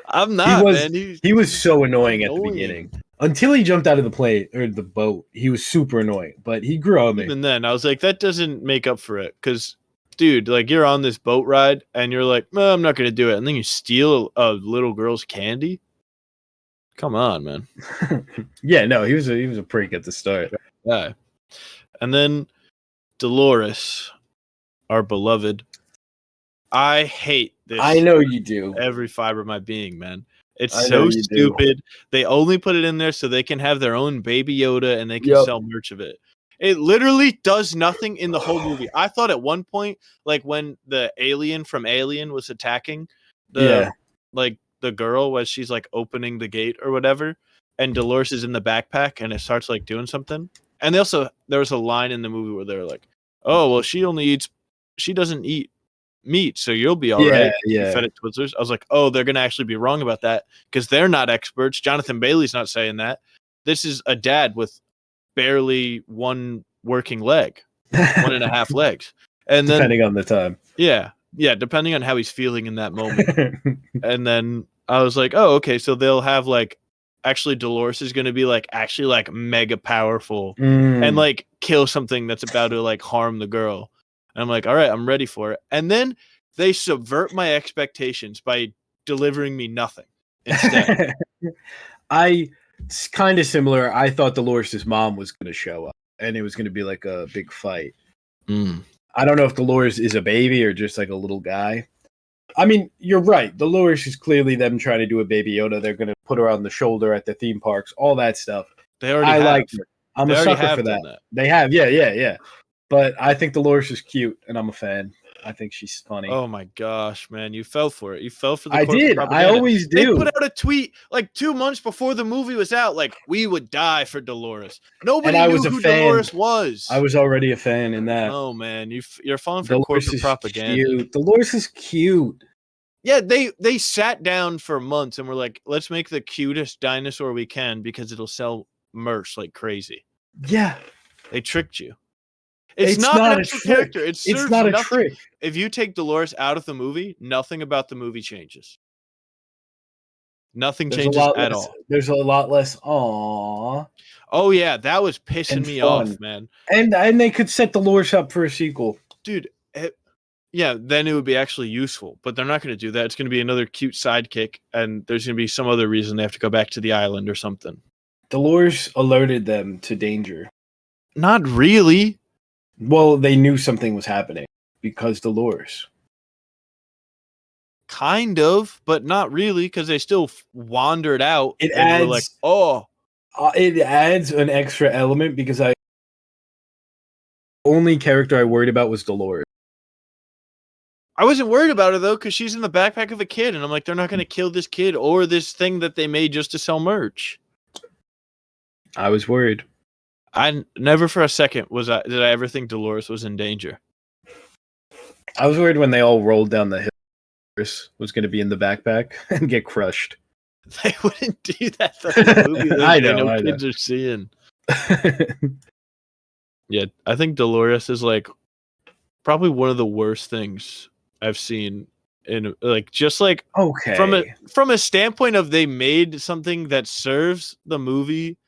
I'm not, man. He was so annoying at the beginning. Until he jumped out of the plane or the boat, he was super annoying. But he grew on me. Even then, I was like, that doesn't make up for it. Because, dude, like you're on this boat ride and you're like, no, I'm not going to do it. And then you steal a little girl's candy. Come on, man. Yeah, no, he was a prick at the start. Yeah. And then Dolores, our beloved. I hate this. I know you do. Every fiber of my being, man. It's so stupid. They only put it in there so they can have their own Baby Yoda and they can sell merch of it. It literally does nothing in the whole movie. I thought at one point, like when the alien from Alien was attacking the girl as she's like opening the gate or whatever, and Dolores is in the backpack and it starts like doing something. And there was a line in the movie where they're like, "Oh, well, she doesn't eat meat, so you'll be all right." Yeah. Fed it Twizzlers. I was like, oh, they're gonna actually be wrong about that because they're not experts. Jonathan Bailey's not saying that. This is a dad with barely one working leg, 1.5 legs, and then depending on the time. Yeah, depending on how he's feeling in that moment. And then I was like, oh, okay, so they'll have like actually Dolores is gonna be like actually like mega powerful and like kill something that's about to like harm the girl. And I'm like, all right, I'm ready for it. And then they subvert my expectations by delivering me nothing instead. It's kind of similar. I thought Dolores' mom was going to show up and it was going to be like a big fight. I don't know if Dolores is a baby or just like a little guy. I mean, you're right. Dolores is clearly them trying to do a Baby Yoda. They're going to put her on the shoulder at the theme parks, all that stuff. They already have. Like her. I'm a sucker for that. They have. Yeah. But I think Dolores is cute, and I'm a fan. I think she's funny. Oh my gosh, man! You fell for it. You fell for the. I did. Propaganda. I always do. They put out a tweet like 2 months before the movie was out, like we would die for Dolores. Nobody knew who Dolores was. I was already a fan in that. Oh man, you're falling for corporate propaganda. Cute. Dolores is cute. Yeah, they sat down for months and were like, let's make the cutest dinosaur we can because it'll sell merch like crazy. Yeah, they tricked you. It's not an actual character. It's not a trick. If you take Dolores out of the movie, nothing about the movie changes. Nothing changes at all. There's a lot less aww. Oh yeah, that was pissing me off, man. And they could set Dolores up for a sequel. Dude, Yeah, then it would be actually useful. But they're not going to do that. It's going to be another cute sidekick, and there's going to be some other reason they have to go back to the island or something. Dolores alerted them to danger. Not really. Well, they knew something was happening because Dolores. Kind of, but not really, because they still wandered out. It and adds, were like, oh. It adds an extra element because only character I worried about was Dolores. I wasn't worried about her, though, because she's in the backpack of a kid, and I'm like, they're not going to kill this kid or this thing that they made just to sell merch. I was worried. I never for a second did I ever think Dolores was in danger. I was worried when they all rolled down the hill. Dolores was going to be in the backpack and get crushed. They wouldn't do that. That's the movie that I know know. Kids are seeing. Yeah, I think Dolores is like probably one of the worst things I've seen in just okay. from a standpoint of they made something that serves the movie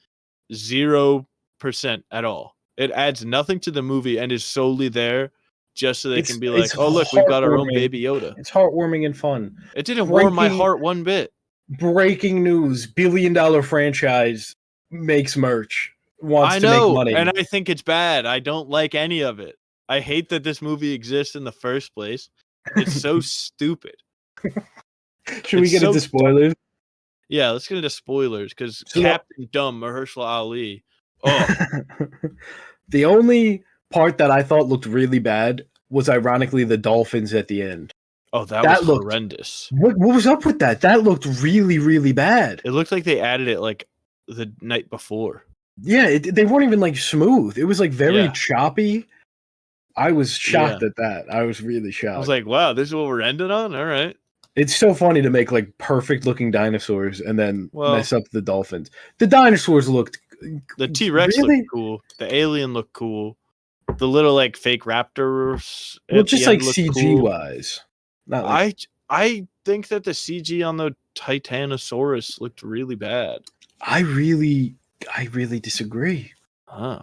0% at all. It adds nothing to the movie and is solely there just so they can be like, oh look, we've got our own Baby Yoda. It's heartwarming and fun. It didn't warm my heart one bit. Breaking news: $1 billion franchise makes merch. Wants to make money, and I think it's bad. I don't like any of it. I hate that this movie exists in the first place. It's so stupid. Should we get into spoilers? Yeah, let's get into spoilers because Captain Dumb, Mahershala Ali. Oh, the only part that I thought looked really bad was ironically the dolphins at the end. Oh, that was horrendous. What was up with that? That looked really, really bad. It looked like they added it like the night before. Yeah, they weren't even like smooth. It was like very choppy. I was shocked at that. I was really shocked. I was like, wow, this is what we're ending on? All right. It's so funny to make like perfect looking dinosaurs and then mess up the dolphins. The dinosaurs looked the T-Rex looked cool. The alien looked cool. The little like fake raptors. Well, just like CG wise. Not like... I think that the CG on the Titanosaurus looked really bad. I really disagree. Oh.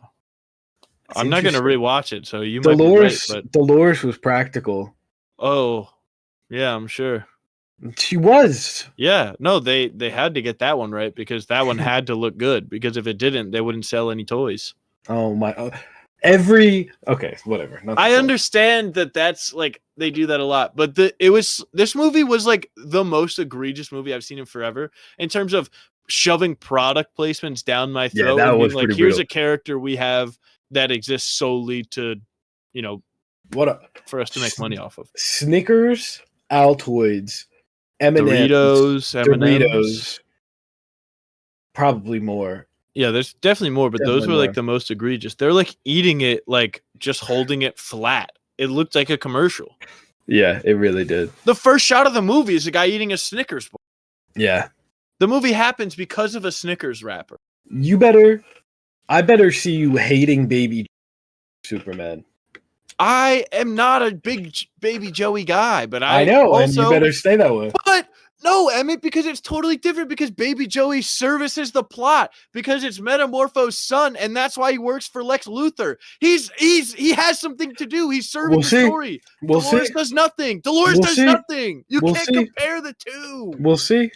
I'm not going to rewatch it, so you might be right. But Dolores was practical. Oh, yeah, I'm sure. She was. Yeah, no, they had to get that one right because that one had to look good. Because if it didn't, they wouldn't sell any toys. Oh my! Okay, whatever. I understand that that's like they do that a lot, but this movie was like the most egregious movie I've seen in forever in terms of shoving product placements down my throat. Yeah, that was like, here's a character we have that exists solely to, for us to make money off of. Snickers, Altoids, M&Ms, Doritos, probably more. Yeah, there's definitely more, but those were like the most egregious. They're like eating it, like just holding it flat. It looked like a commercial. Yeah, it really did. The first shot of the movie is a guy eating a Snickers bar. Yeah. The movie happens because of a Snickers wrapper. I better see you hating Baby Superman. I am not a big Baby Joey guy, but I know, and you better stay that way. But no, Emmett, because it's totally different. Because Baby Joey services the plot. Because it's Metamorpho's son, and that's why he works for Lex Luthor. He has something to do. He's serving the story. Dolores does nothing. Dolores does nothing. You can't compare the two. We'll see.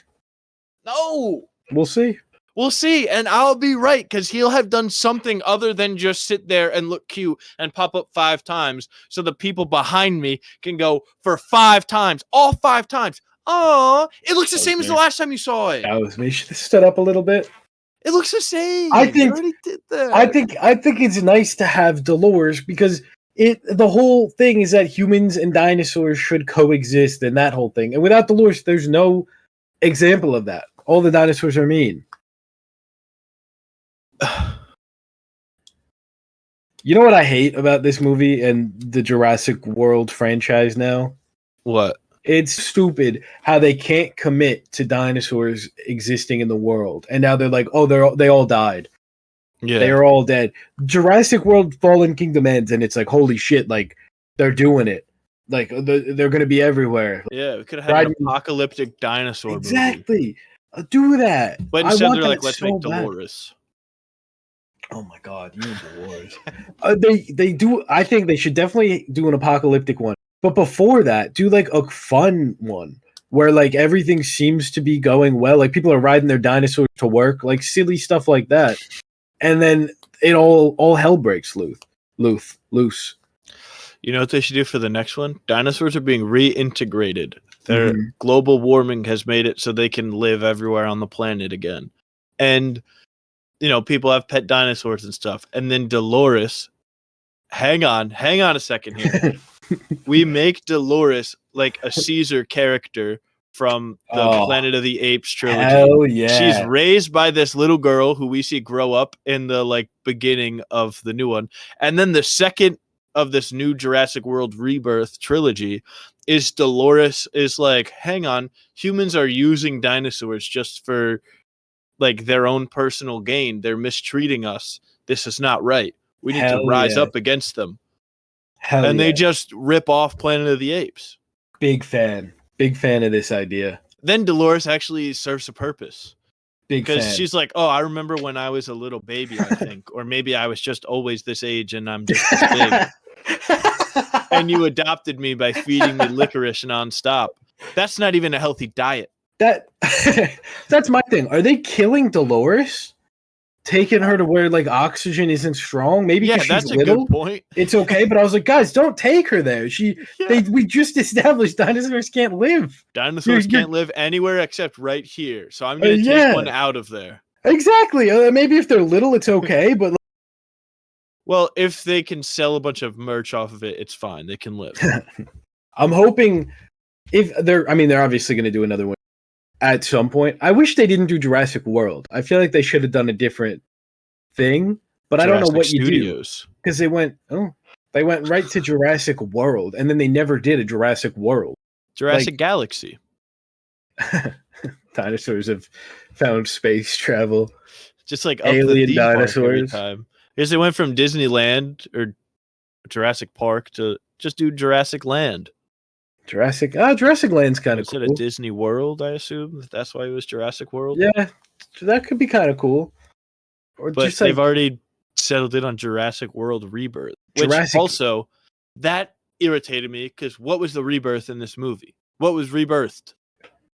No. We'll see. We'll see, and I'll be right, because he'll have done something other than just sit there and look cute and pop up 5 times so the people behind me can go for 5 times, all 5 times. Oh, it looks the same as the last time you saw it. That was me. Should have stood up a little bit. It looks the same. I think you already did that. I think it's nice to have Dolores because the whole thing is that humans and dinosaurs should coexist and that whole thing. And without Dolores, there's no example of that. All the dinosaurs are mean. You know what I hate about this movie and the Jurassic World franchise now? What? It's stupid how they can't commit to dinosaurs existing in the world. And now they're like, oh, they all died. Yeah. They are all dead. Jurassic World Fallen Kingdom ends and it's like, holy shit, like they're doing it. Like they're going to be everywhere. Yeah, we could have had an apocalyptic dinosaur movie. Exactly. Do that. But instead they're like, let's make Dolores. Oh my god, you and Dolores. They do. I think they should definitely do an apocalyptic one, But before that, do like a fun one where like everything seems to be going well. Like people are riding their dinosaurs to work, like silly stuff like that. And then it all hell breaks loose. You know what they should do for the next one? Dinosaurs are being reintegrated. Their global warming has made it so they can live everywhere on the planet again. And, you know, people have pet dinosaurs and stuff. And then Dolores, hang on a second here. We make Dolores like a Caesar character from the Planet of the Apes trilogy. Hell yeah. She's raised by this little girl who we see grow up in the like beginning of the new one. And then the second of this new Jurassic World Rebirth trilogy is Dolores is like, hang on, humans are using dinosaurs just for like their own personal gain. They're mistreating us. This is not right. We need to rise up against them. And they just rip off Planet of the Apes. Big fan of this idea. Then Dolores actually serves a purpose. Because fan. she's like, oh, I remember when I was a little baby, I think. Or maybe I was just always this age and I'm just this big. And you adopted me by feeding me licorice nonstop. That's not even a healthy diet. That's my thing. Are they killing Dolores? Taking her to where like oxygen isn't strong? Maybe because she's little. A good point. It's okay, but I was like, guys, don't take her there. We just established dinosaurs can't live. Dinosaurs can't live anywhere except right here. So I'm going to take one out of there. Exactly. Maybe if they're little, it's okay, but well, if they can sell a bunch of merch off of it, it's fine. They can live. I'm hoping they're obviously going to do another one at some point. I wish they didn't do Jurassic World. I feel like they should have done a different thing, but I don't know what Studios. You do. Because they went right to Jurassic World, and then they never did a Jurassic World. Jurassic Galaxy. Dinosaurs have found space travel. Just like alien dinosaurs. Because they went from Disneyland or Jurassic Park to just do Jurassic Land. Jurassic Land's kind of cool. Instead of Disney World, I assume that's why it was Jurassic World. Yeah, that could be kind of cool. Or but just they've already settled it on Jurassic World Rebirth, which also that irritated me because what was the rebirth in this movie? What was rebirthed?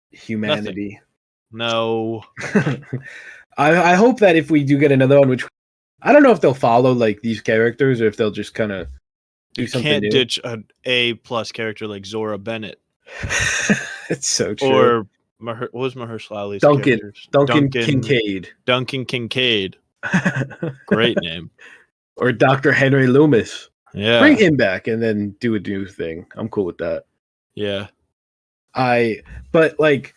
Humanity. Nothing. No. I hope that if we do get another one, which I don't know if they'll follow like these characters or if they'll just kind of. You can't ditch an A+ character like Zora Bennett. It's so true. Or what was Mahershala Ali's Duncan Kincaid. Duncan Kincaid. Great name. Or Dr. Henry Loomis. Yeah. Bring him back and then do a new thing. I'm cool with that. Yeah. But like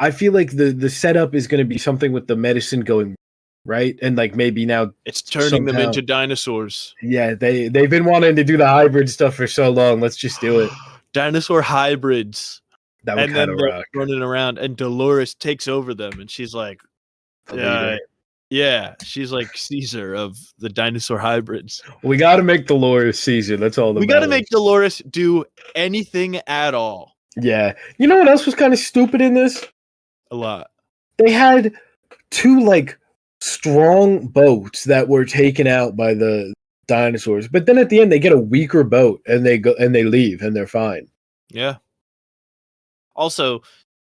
I feel like the setup is going to be something with the medicine going right, and like maybe now it's turning them into dinosaurs. Yeah, they've been wanting to do the hybrid stuff for so long. Let's just do it. Dinosaur hybrids. That would kind of rock. Running around, and Dolores takes over them, and she's like, yeah, she's like Caesar of the dinosaur hybrids. We got to make Dolores Caesar. That's all. We got to make Dolores do anything at all. Yeah. You know what else was kind of stupid in this? A lot. They had two like strong boats that were taken out by the dinosaurs, but then at the end they get a weaker boat and they go and they leave and they're fine. Yeah. Also,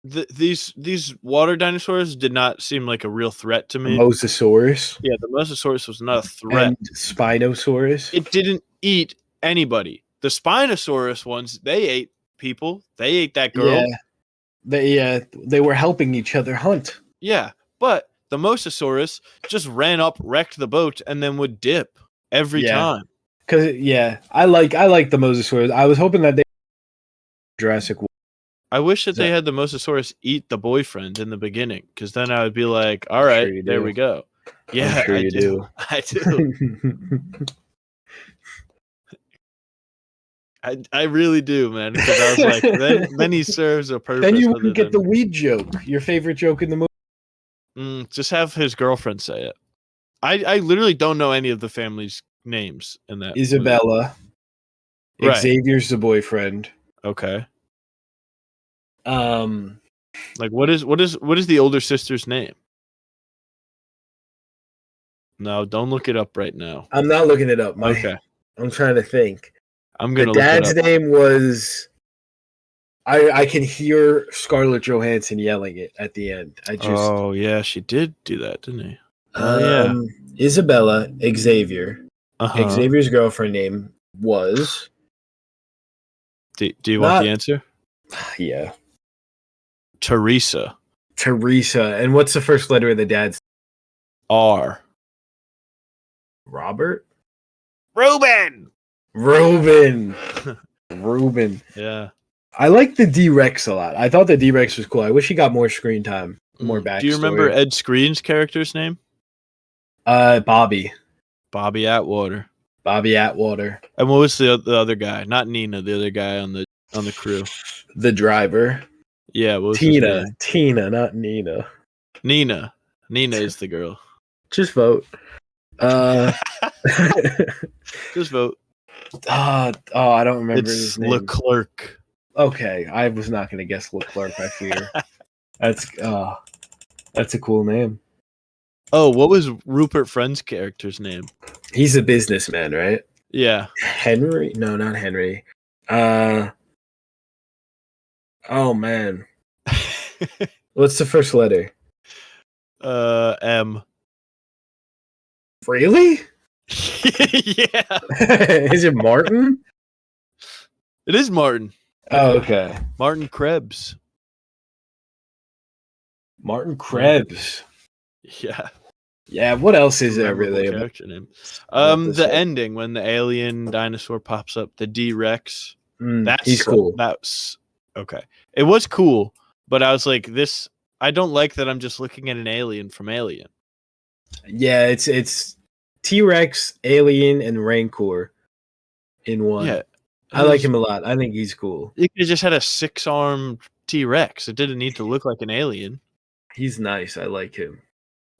these water dinosaurs did not seem like a real threat to me. The Mosasaurus. Yeah, the Mosasaurus was not a threat. And Spinosaurus. It didn't eat anybody. The Spinosaurus ones, they ate people. They ate that girl. Yeah. They were helping each other hunt. Yeah, but the Mosasaurus just ran up, wrecked the boat, and then would dip every time. Because I like the Mosasaurus. I was hoping that they Jurassic World. I wish that they had the Mosasaurus eat the boyfriend in the beginning, because then I would be like, all right, there we go. Yeah, I'm sure you do. I do. I really do, man. Because I was like, then he serves a purpose. Then you wouldn't get the weed joke, your favorite joke in the movie. Just have his girlfriend say it. I literally don't know any of the family's names in that. Isabella. Right. Xavier's the boyfriend. Okay. Like what is the older sister's name? No, don't look it up right now. I'm not looking it up. Okay. I'm trying to think. I'm The gonna look it dad's up. name was. I can hear Scarlett Johansson yelling it at the end. I just Oh yeah, she did do that, didn't he? Oh yeah. Isabella Xavier. Uh-huh. Xavier's girlfriend name was Do you want not the answer? yeah. Teresa. Teresa. And what's the first letter of the dad's R. Robert? Ruben. Reuben. Reuben. Yeah. I like the D-Rex a lot. I thought the D-Rex was cool. I wish he got more screen time, more backstory. Do you remember Ed Screen's character's name? Bobby. Bobby Atwater. Bobby Atwater. And what was the other guy? Not Nina, the other guy on the crew. The driver. Yeah, what was his name? Tina, not Nina. Nina. Nina is the girl. Just vote. Just vote. I don't remember It's his name. Leclerc. Okay, I was not going to guess Leclerc, I fear. That's a cool name. Oh, what was Rupert Friend's character's name? He's a businessman, right? Yeah. Henry? No, not Henry. Oh man. What's the first letter? M. Really? Yeah. Is it Martin? It is Martin. Oh, okay. Martin Krebs. Martin Krebs. Yeah. Yeah, what else is there Memorable really? character name. about this The one? ending when the alien dinosaur pops up, the D-Rex. He's cool. That's okay. It was cool, but I was like, this. I don't like that. I'm just looking at an alien from Alien. Yeah, it's T-Rex, Alien, and Rancor in one. Yeah, I like him a lot. I think he's cool. You could just had a 6-armed T-Rex. It didn't need to look like an alien. He's nice. I like him.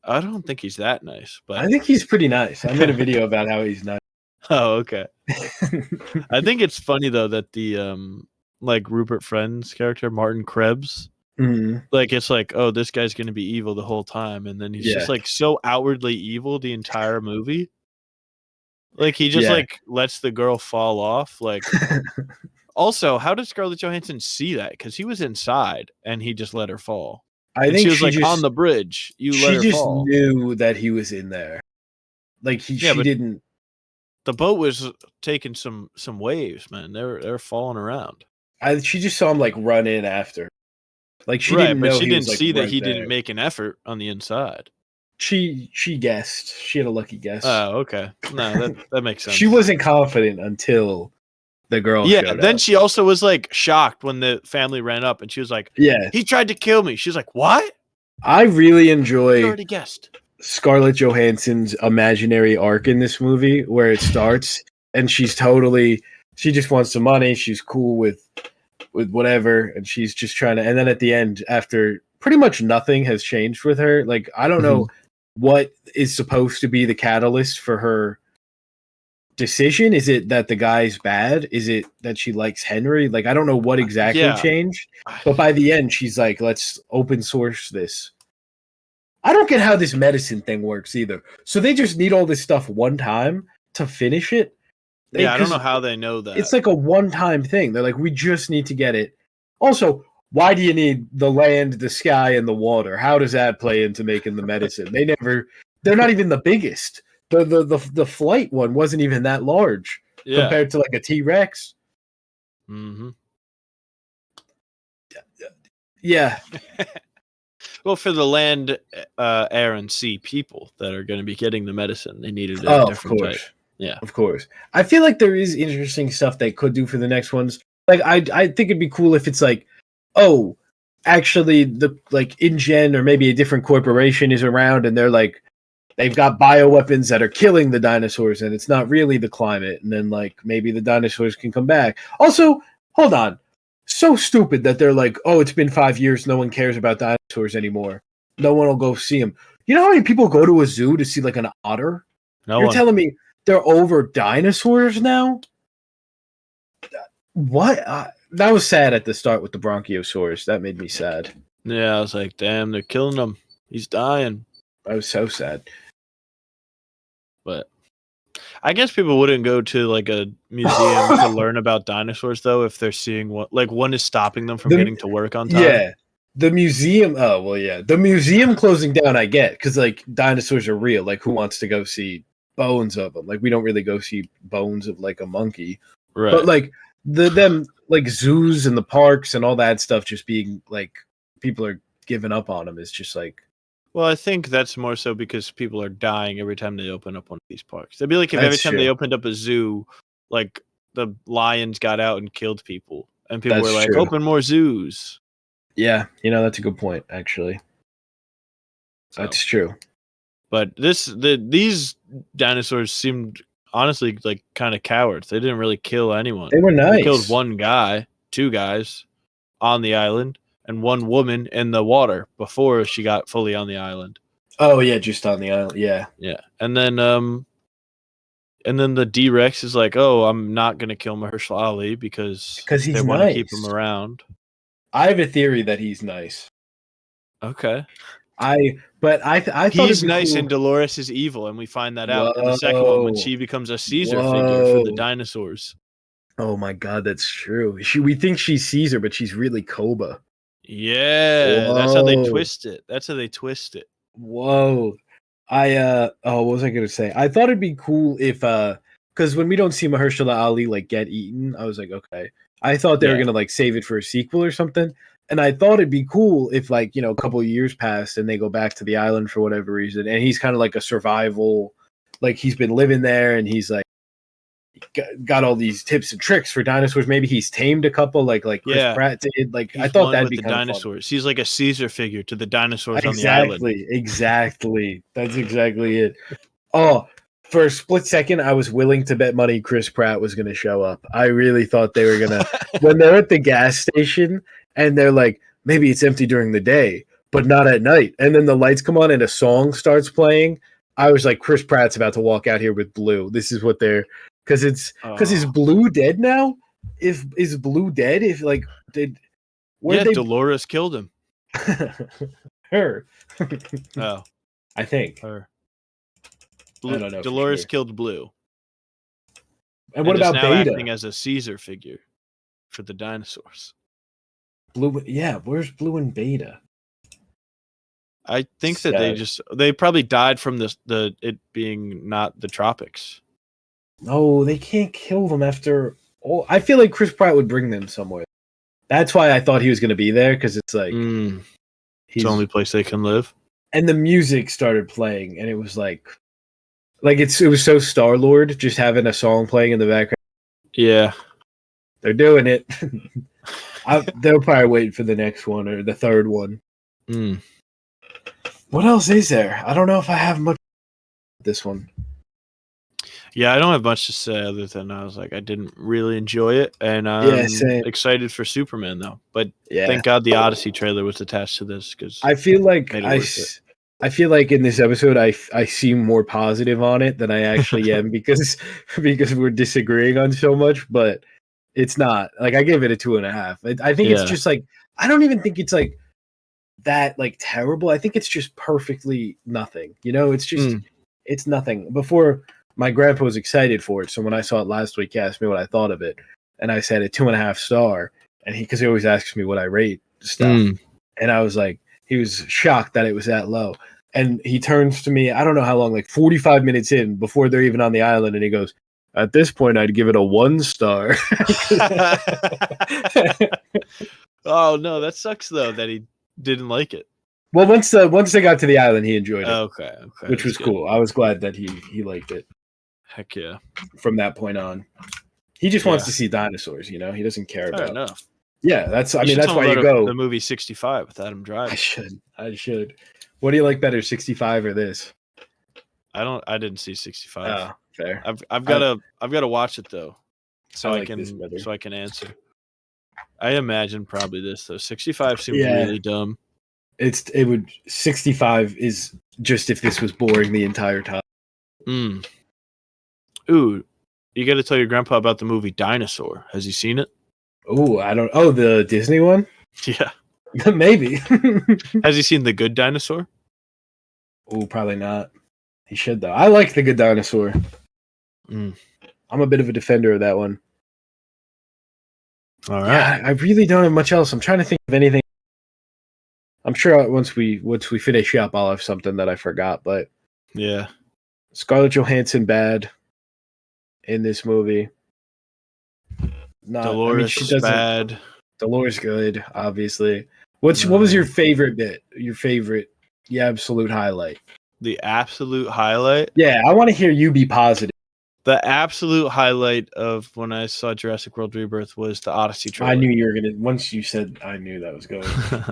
I don't think he's that nice, but I think he's pretty nice. I made a video about how he's nice. oh, okay. I think it's funny though that the like Rupert Friend's character Martin Krebs, like it's like, oh, this guy's gonna be evil the whole time, and then he's just like so outwardly evil the entire movie. Like he just like lets the girl fall off. Like, also, how did Scarlett Johansson see that? Because he was inside and he just let her fall. I think she was like on the bridge. You let her fall. She just knew that he was in there. Like she didn't. The boat was taking some waves, man. They were falling around. She just saw him like run in after. Like she right, didn't but know she he didn't was, like, see that right he there. didn't make an effort on the inside. She guessed. She had a lucky guess. Oh, okay. No, that makes sense. She wasn't confident until the girl showed then up. she also was like shocked when the family ran up and she was like, yeah, he tried to kill me. She's like, what? I really enjoy You already guessed. Scarlett Johansson's imaginary arc in this movie where it starts and she just wants some money. She's cool with whatever. And she's just trying to, and then at the end, after pretty much nothing has changed with her, like, I don't know what is supposed to be the catalyst for her decision. Is it that the guy's bad? Is it that she likes Henry? Like, I don't know what exactly changed, but by the end, she's like, let's open source this. I don't get how this medicine thing works either. So they just need all this stuff one time to finish it? Yeah, I don't know how they know that. It's like a one-time thing. They're like, we just need to get it. Also, why do you need the land, the sky, and the water? How does that play into making the medicine? They're not even the biggest. The flight one wasn't even that large compared to like a T-Rex. Mm-hmm. Yeah. Well, for the land, air, and sea people that are going to be getting the medicine, they needed a different type. Yeah, of course. I feel like there is interesting stuff they could do for the next ones. Like, I think it'd be cool if it's like, oh, actually, the like InGen or maybe a different corporation is around, and they're like, they've got bioweapons that are killing the dinosaurs, and it's not really the climate, and then like maybe the dinosaurs can come back. Also, hold on. So stupid that they're like, oh, it's been 5 years, no one cares about dinosaurs anymore. No one will go see them. You know how many people go to a zoo to see like an otter? You're telling me they're over dinosaurs now? What? That was sad at the start with the Bronchiosaurus. That made me sad. Yeah, I was like, damn, they're killing him. He's dying. I was so sad. But I guess people wouldn't go to like a museum to learn about dinosaurs though if they're seeing one is stopping them from getting to work on time. Yeah. The museum. Oh well, yeah. The museum closing down, I get, because like dinosaurs are real. Like, who wants to go see bones of them? Like, we don't really go see bones of like a monkey, Right? but like them like zoos and the parks and all that stuff just being like people are giving up on them is just like. Well, I think that's more so because people are dying every time they open up one of these parks. It'd be like if That's every time true. they opened up a zoo, like the lions got out and killed people, and people That's were like, true. "Open more zoos." Yeah, that's a good point, actually. So, that's true. But these dinosaurs seemed honestly like kind of cowards. They didn't really kill anyone. They were nice. They killed one guy, two guys on the island, and one woman in the water before she got fully on the island. Oh yeah, just on the island. Yeah. Yeah. And then the D-Rex is like, "Oh, I'm not going to kill Mahershala Ali because he's they want nice. to keep him around." I have a theory that he's nice. Okay. I thought he's it'd be nice cool. and Dolores is evil, and we find that out in the second one when she becomes a Caesar figure for the dinosaurs. Oh my god, that's true. We think she's Caesar, but she's really Koba. Yeah, that's how they twist it. Whoa. What was I gonna say? I thought it'd be cool if because when we don't see Mahershala Ali like get eaten, I was like, okay. I thought they were gonna like save it for a sequel or something. And I thought it'd be cool if like, a couple of years passed and they go back to the island for whatever reason. And he's kind of like a survival, like he's been living there and he's like got all these tips and tricks for dinosaurs. Maybe he's tamed a couple like Chris Pratt did. Like he's I thought that'd be kind of dinosaurs. He's like a Caesar figure to the dinosaurs on the island. Exactly. That's exactly it. Oh, for a split second, I was willing to bet money Chris Pratt was going to show up. I really thought they were going to, when they're at the gas station and they're like, maybe it's empty during the day, but not at night. And then the lights come on and a song starts playing. I was like, Chris Pratt's about to walk out here with Blue. This is what they're, because is Blue dead now? Is Blue dead? If like, Dolores killed him. Her. Oh. I think. Her. I don't know. Dolores killed Blue. And what about now Beta? Acting as a Caesar figure for the dinosaurs. Blue, yeah. Where's Blue and Beta? I think that they probably died from it being not the tropics. No, they can't kill them after. Oh, I feel like Chris Pratt would bring them somewhere. That's why I thought he was going to be there because it's like it's the only place they can live. And the music started playing, and it was like it was so Star-Lord just having a song playing in the background. Yeah, they're doing it. They'll probably wait for the next one or the third one. What else is there? I don't know if I have much. This one. Yeah, I don't have much to say other than I was like, I didn't really enjoy it, and I'm excited for Superman though. But thank God the Odyssey trailer was attached to this because I feel like I feel like in this episode I seem more positive on it than I actually am because we're disagreeing on so much, but it's not like I give it a 2.5. I think it's just like I don't even think it's like that like terrible. I think it's just perfectly nothing. It's just it's nothing. Before my grandpa was excited for it, so when I saw it last week, he asked me what I thought of it, and I said a 2.5 star, and because he always asks me what I rate stuff, and I was like. He was shocked that it was that low. And he turns to me, I don't know how long, like 45 minutes in before they're even on the island. And he goes, at this point, I'd give it a 1 star. Oh, no, that sucks, though, that he didn't like it. Well, once they got to the island, he enjoyed it. Okay. Which was cool. I was glad that he liked it. Heck yeah. From that point on. He just wants to see dinosaurs, He doesn't care about enough. Yeah, that's why you go. The movie 65 with Adam Driver. I should. What do you like better, 65 or this? I didn't see 65. Oh, fair. I've got to watch it though, so I can answer. I imagine probably this though. 65 seems really dumb. 65 is just if this was boring the entire time. Ooh, you got to tell your grandpa about the movie Dinosaur. Has he seen it? Oh, I don't. Oh, the Disney one? Yeah, maybe. Has he seen The Good Dinosaur? Oh, probably not. He should though. I like The Good Dinosaur. Mm. I'm a bit of a defender of that one. All right. Yeah, I really don't have much else. I'm trying to think of anything. I'm sure once we finish up, I'll have something that I forgot. But Yeah. Scarlett Johansson bad in this movie. Not. I mean, she Dolores doesn't. bad. Dolores good, obviously. What was your favorite bit? Your favorite, absolute highlight? The absolute highlight? Yeah, I want to hear you be positive. The absolute highlight of when I saw Jurassic World Rebirth was the Odyssey trailer. I knew you were going to, once you said, I knew that was going. All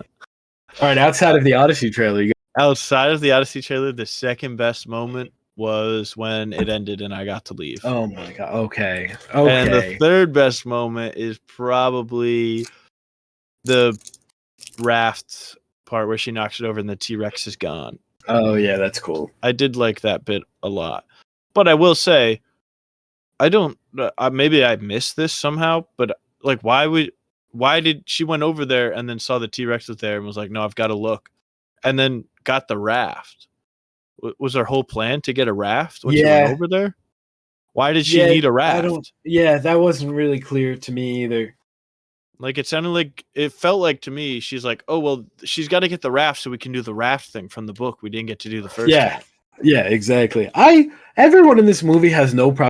right, outside of the Odyssey trailer. Outside of the Odyssey trailer, the second best moment was when it ended and I got to leave. Oh my God. Okay. And the third best moment is probably the raft part where she knocks it over and the T-Rex is gone. Oh yeah, that's cool. I did like that bit a lot. But I will say, I don't, maybe I missed this somehow, but like, why did she went over there and then saw the T-Rex was there and was like, no, I've got to look, and then got the raft? Was her whole plan to get a raft when she went over there? Why did she need a raft? That wasn't really clear to me either. Like, it felt like to me, she's like, oh, well, she's got to get the raft so we can do the raft thing from the book. We didn't get to do the first time. Yeah, exactly. Everyone in this movie has no problem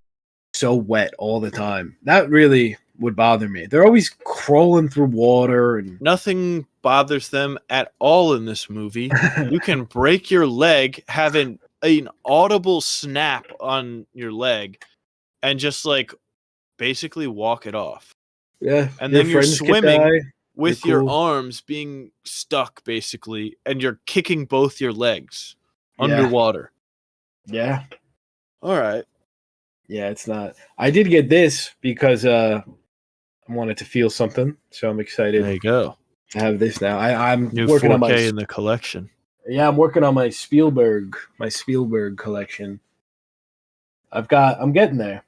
so wet all the time. That really would bother me. They're always crawling through water and nothing bothers them at all in this movie. You can break your leg, have an audible snap on your leg, and just like basically walk it off. Yeah. And then you're swimming with your arms being stuck basically, and you're kicking both your legs underwater. Yeah. All right. Yeah, it's not. I did get this because I wanted to feel something, so I'm excited. There you go. To have this now. I'm new working 4K on my in the collection. Yeah, I'm working on my Spielberg collection. I'm getting there.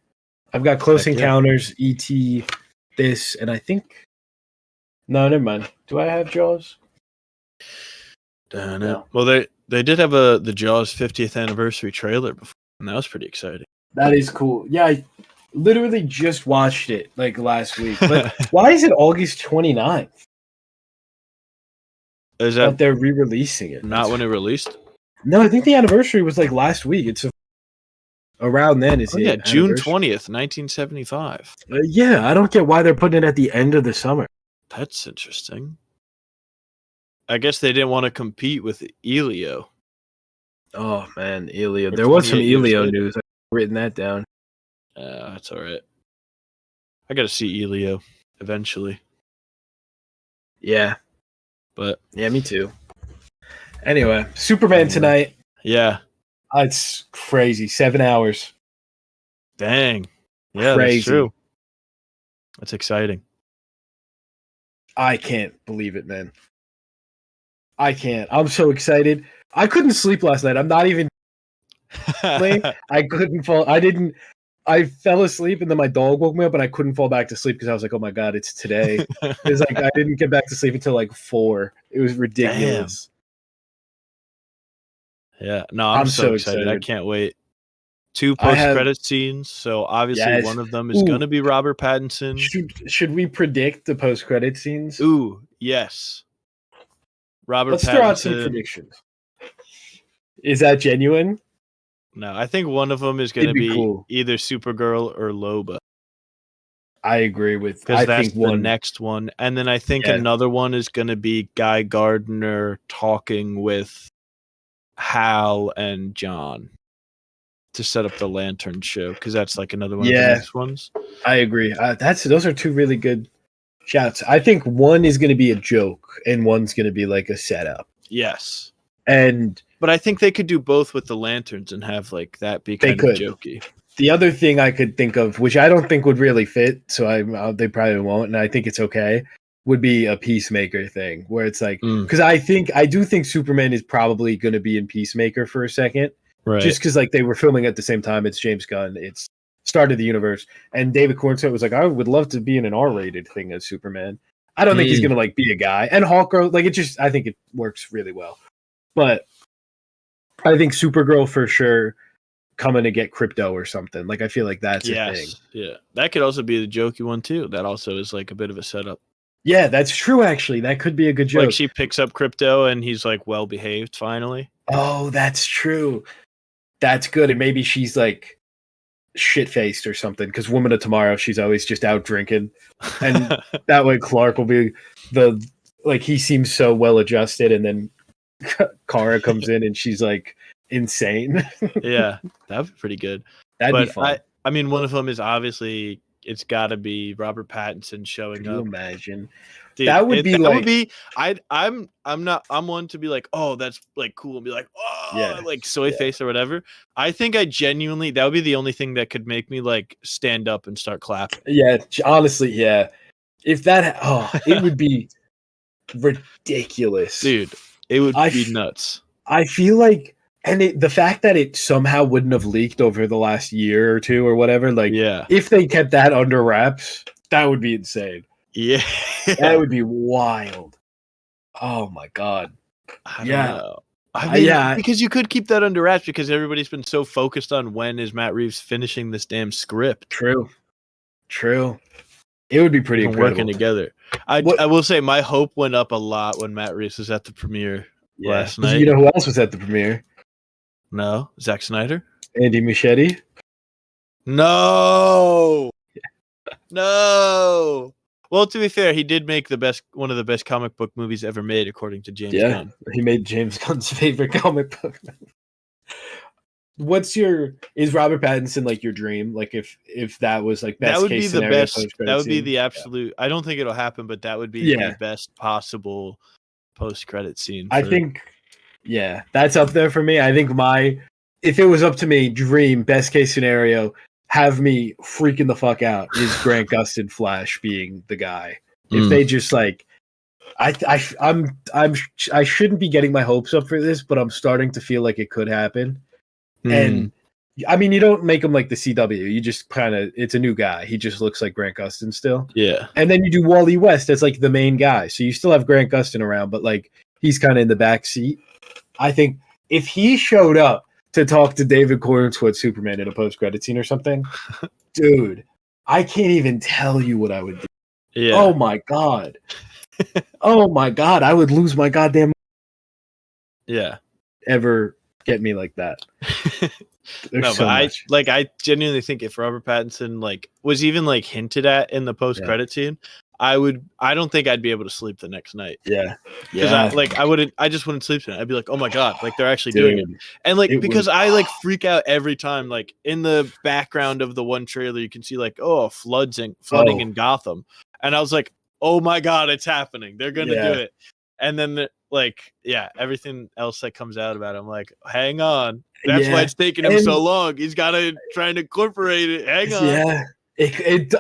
I've got Close Encounters, E.T., this, and I think no, never mind. Do I have Jaws? No. Well, they did have the Jaws 50th anniversary trailer before, and that was pretty exciting. That is cool. Yeah, I literally just watched it like last week. But why is it August 29th? Is that they're re-releasing it? Not when it released? No, I think the anniversary was like last week. It's around then. June 20th, 1975. Yeah, I don't get why they're putting it at the end of the summer. That's interesting. I guess they didn't want to compete with Elio. Oh man, Elio. There was some Elio news. I've written that down. That's all right. I got to see Elio eventually. Yeah. But yeah, me too. Anyway, Superman tonight. Yeah. It's crazy. 7 hours. Dang. Yeah, crazy. That's true. That's exciting. I can't believe it, man. I can't. I'm so excited. I couldn't sleep last night. I'm not even I couldn't fall. I fell asleep and then my dog woke me up and I couldn't fall back to sleep because I was like, oh my God, it's today. It was like I didn't get back to sleep until like 4. It was ridiculous. Damn. Yeah. No, I'm so excited. I can't wait. 2 post-credit scenes. So obviously one of them is going to be Robert Pattinson. Should we predict the post-credit scenes? Ooh, yes. Let's throw out some predictions. Is that genuine? No, I think one of them is going to be cool. Either Supergirl or Loba. I agree with that. Because that's the next one. And then I think another one is going to be Guy Gardner talking with Hal and John to set up the Lantern show. Because that's like another one of the next ones. I agree. Those are 2 really good shouts. I think one is going to be a joke and one's going to be like a setup. Yes. But I think they could do both with the lanterns and have like that be kind of jokey. The other thing I could think of, which I don't think would really fit, so they probably won't, and I think it's okay, would be a Peacemaker thing where it's like, because I do think Superman is probably going to be in Peacemaker for a second, right? Just because like they were filming at the same time. It's James Gunn. It's start of the universe, and David Cornsett was like, I would love to be in an R-rated thing as Superman. I don't think he's going to like be a guy, and Hawkgirl, like I think it works really well, but I think Supergirl for sure. coming to get crypto or something. Like I feel like that's a thing. Yeah. That could also be the jokey one too. That also is like a bit of a setup. Yeah, that's true. Actually, that could be a good joke. Like she picks up crypto and he's like well behaved finally. Oh, that's true. That's good. And maybe she's like shit faced or something. Because Woman of Tomorrow, she's always just out drinking, and that way Clark will be he seems so well adjusted, and then Kara comes in and she's like insane. Yeah, that'd be pretty good. That'd be fun. I mean, one of them is obviously it's got to be Robert Pattinson showing Can up. you imagine? Dude, that would be I'm one to be like, oh, that's like cool, and be like, oh, yeah, like soy face or whatever. I think I genuinely that would be the only thing that could make me like stand up and start clapping. Yeah, honestly, yeah. If that, it would be ridiculous, dude. It would be nuts. I feel like, and the fact that it somehow wouldn't have leaked over the last year or two or whatever, like, if they kept that under wraps, that would be insane. Yeah, that would be wild. Oh my god. I don't know. I mean, because you could keep that under wraps because everybody's been so focused on when is Matt Reeves finishing this damn script. True. It would be pretty incredible. Working together. I will say my hope went up a lot when Matt Reeves was at the premiere last night. You know who else was at the premiere? No, Zack Snyder, Andy Muschietti. No. Well, to be fair, he did make one of the best comic book movies ever made, according to James Gunn. He made James Gunn's favorite comic book. Is Robert Pattinson like your dream? Like if that was like best that would case be the scenario, best. That would be the absolute. I don't think it'll happen, but that would be the best possible post-credit scene. I think, that's up there for me. I think if it was up to me, dream best case scenario, have me freaking the fuck out is Grant Gustin Flash being the guy. If they just like, I shouldn't be getting my hopes up for this, but I'm starting to feel like it could happen. And I mean, you don't make him like the CW. You just it's a new guy. He just looks like Grant Gustin still. Yeah. And then you do Wally West as like the main guy. So you still have Grant Gustin around, but like he's kind of in the back seat. I think if he showed up to talk to David Cornswood Superman in a post-credit scene or something, dude, I can't even tell you what I would do. Yeah. Oh my god. I would lose my goddamn. Yeah. Ever get me like that? But I genuinely think if Robert Pattinson like was even like hinted at in the post-credit scene, I don't think I'd be able to sleep the next night. Yeah. Because I just wouldn't sleep tonight. I'd be like, oh my god, like they're actually doing it. And like because I like freak out every time, like in the background of the one trailer you can see like, flooding in Gotham. And I was like, oh my god, it's happening. They're gonna do it. And then everything else that comes out about it, I'm like, hang on. That's why it's taking him so long. He's gotta try and incorporate it. Hang on. Yeah.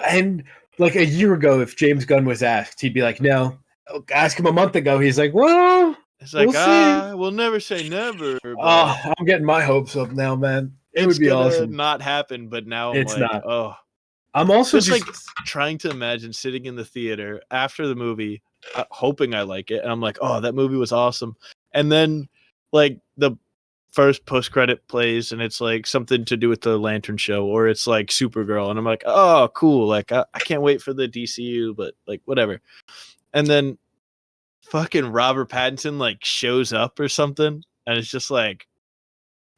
And like a year ago, if James Gunn was asked, he'd be like, no. Ask him a month ago. He's like, well, it's like, we'll never say never. I'm getting my hopes up now, man. It would be awesome. Not happen, but now it's like, not. I'm also just like trying to imagine sitting in the theater after the movie, hoping I like it, and I'm like, oh, that movie was awesome. And then like the first post-credit plays and it's like something to do with the Lantern show or it's like Supergirl and I'm like, oh cool, like I can't wait for the DCU, but like whatever. And then fucking Robert Pattinson like shows up or something and it's just like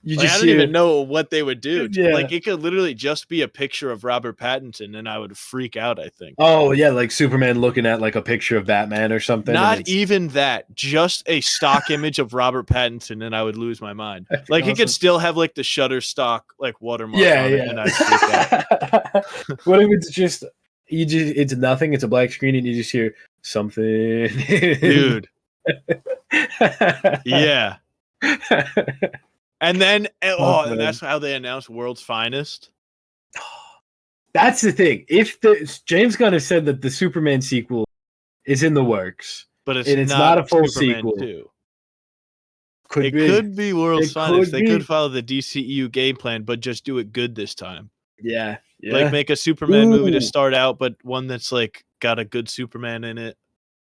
I don't even know what they would do. Yeah. Like it could literally just be a picture of Robert Pattinson and I would freak out, I think. Oh yeah, like Superman looking at like a picture of Batman or something. Not even that, just a stock image of Robert Pattinson and I would lose my mind. Like awesome. He could still have like the Shutterstock like watermark on it and I'd freak out. What if it's just it's nothing, it's a black screen and you just hear something. Dude. Yeah. And then, and that's how they announced World's Finest. That's the thing. If James Gunn has said that the Superman sequel is in the works, but it's not a full Superman sequel. 2. Could be World's Finest. They could follow the DCEU game plan, but just do it good this time. Yeah. Like make a Superman movie to start out, but one that's like got a good Superman in it.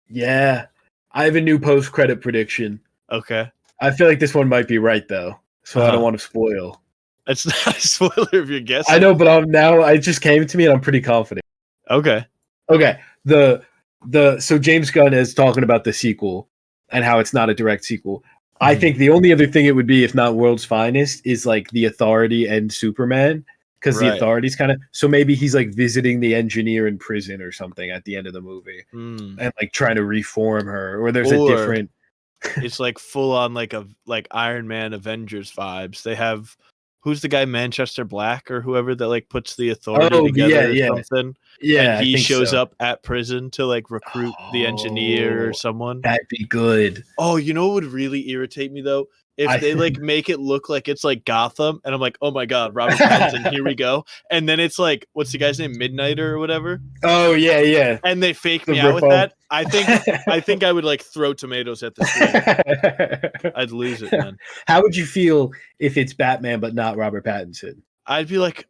Yeah. I have a new post-credit prediction. Okay. I feel like this one might be right though. So I don't want to spoil. It's not a spoiler if you're guessing. I know, but it just came to me, and I'm pretty confident. Okay. Okay. So James Gunn is talking about the sequel and how it's not a direct sequel. I think the only other thing it would be, if not World's Finest, is like the Authority and Superman, because the Authority's kind of, so maybe he's like visiting the engineer in prison or something at the end of the movie, and like trying to reform her, or there's a different. It's like full on like Iron Man Avengers vibes. They have, who's the guy, Manchester Black or whoever, that like puts the Authority together or something. Yeah, and he shows up at prison to like recruit the engineer or someone. That'd be good. Oh, you know what would really irritate me though? If they like make it look like it's like Gotham, and I'm like, oh my god, Robert Pattinson, here we go. And then it's like, what's the guy's name, Midnighter or whatever? Oh yeah. And they fake me out with that. I think I would like throw tomatoes at the screen. I'd lose it, man. How would you feel if it's Batman but not Robert Pattinson? I'd be like,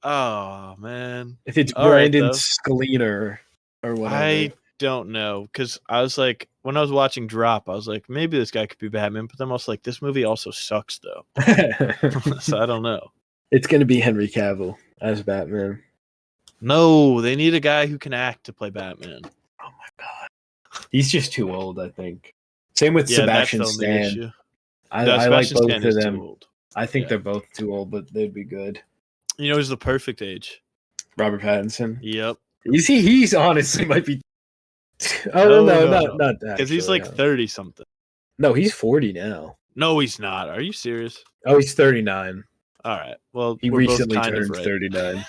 oh man. If it's Brandon Scalina or whatever. I don't know, because I was like, when I was watching Drop, I was like, maybe this guy could be Batman, but I'm also like, this movie also sucks though. So I don't know. It's gonna be Henry Cavill as Batman. No, they need a guy who can act to play Batman. Oh my god, he's just too old, I think. Same with Sebastian Stan. I like both of them. I think they're both too old, but they'd be good. You know, he's the perfect age. Robert Pattinson. Yep. He's honestly might be. No, not that. Because he's like 30 something. No, he's 40 now. No, he's not. Are you serious? Oh, he's 39. All right. Well, he recently turned 39.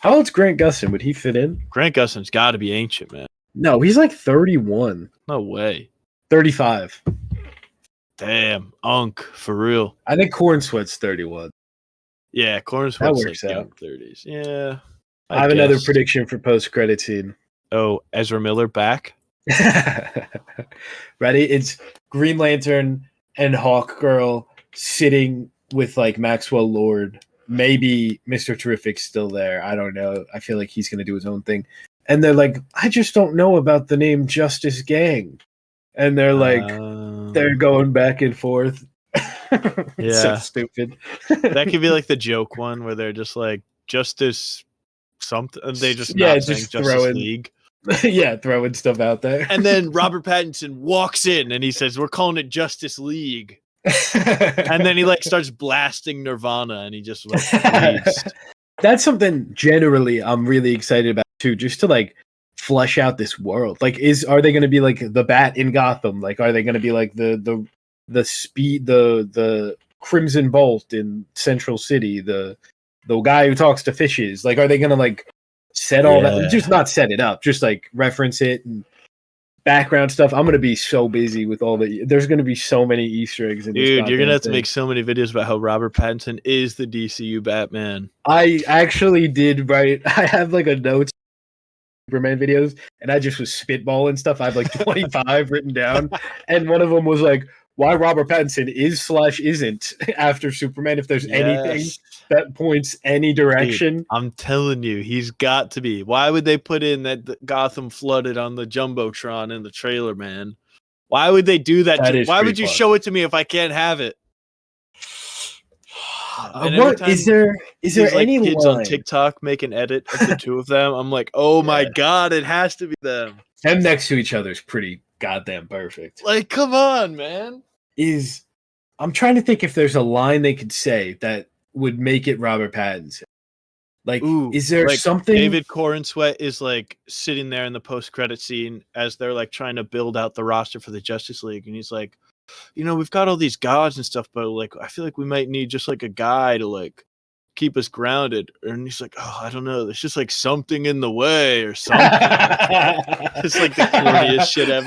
How old's Grant Gustin? Would he fit in? Grant Gustin's got to be ancient, man. No, he's like 31. No way. 35. Damn, Unk, for real. I think Corn Sweat's 31. Yeah, Corn Sweat's works like out. 30s. Yeah. I have another prediction for post-credit scene. Oh, Ezra Miller back? Ready? It's Green Lantern and Hawkgirl sitting with like Maxwell Lord. Maybe Mr. Terrific's still there. I don't know. I feel like he's going to do his own thing. And they're like, I just don't know about the name Justice Gang. And they're like, they're going back and forth. It's so stupid. That could be like the joke one where they're just like, Justice something. They just not saying Justice League. Throwing stuff out there. And then Robert Pattinson walks in and he says, we're calling it Justice League. And then he like starts blasting Nirvana and he just like leaves. That's something generally I'm really excited about too, just to like flesh out this world. Like, are they going to be like the Bat in Gotham? Like, are they going to be like the Crimson Bolt in Central City? The guy who talks to fishes? Like, are they going to like set all that? Just not set it up, just like reference it and background stuff. I'm going to be so busy with all there's going to be so many Easter eggs in this. Dude, you're going to have to make so many videos about how Robert Pattinson is the DCU Batman. I actually did write, I have like a notes Superman videos, and I just was spitballing stuff. I have like 25 written down, and one of them was like, why Robert Pattinson is/isn't after Superman, if there's anything that points any direction. Dude, I'm telling you, he's got to be. Why would they put in that Gotham flooded on the Jumbotron in the trailer, man? Why would they do that? Why would you show it to me if I can't have it? What is there any kids line on TikTok make an edit of the two of them? I'm like, oh my god, it has to be them. Them next to each other is pretty goddamn perfect. Like, come on, man. I'm trying to think if there's a line they could say that would make it Robert Pattinson. Like, is there like something? David Corenswet is like sitting there in the post-credit scene as they're like trying to build out the roster for the Justice League, and he's like, you know, we've got all these gods and stuff, but like, I feel like we might need just like a guy to like keep us grounded. And he's like, oh, I don't know. There's just like something in the way or something. It's like the corniest shit ever.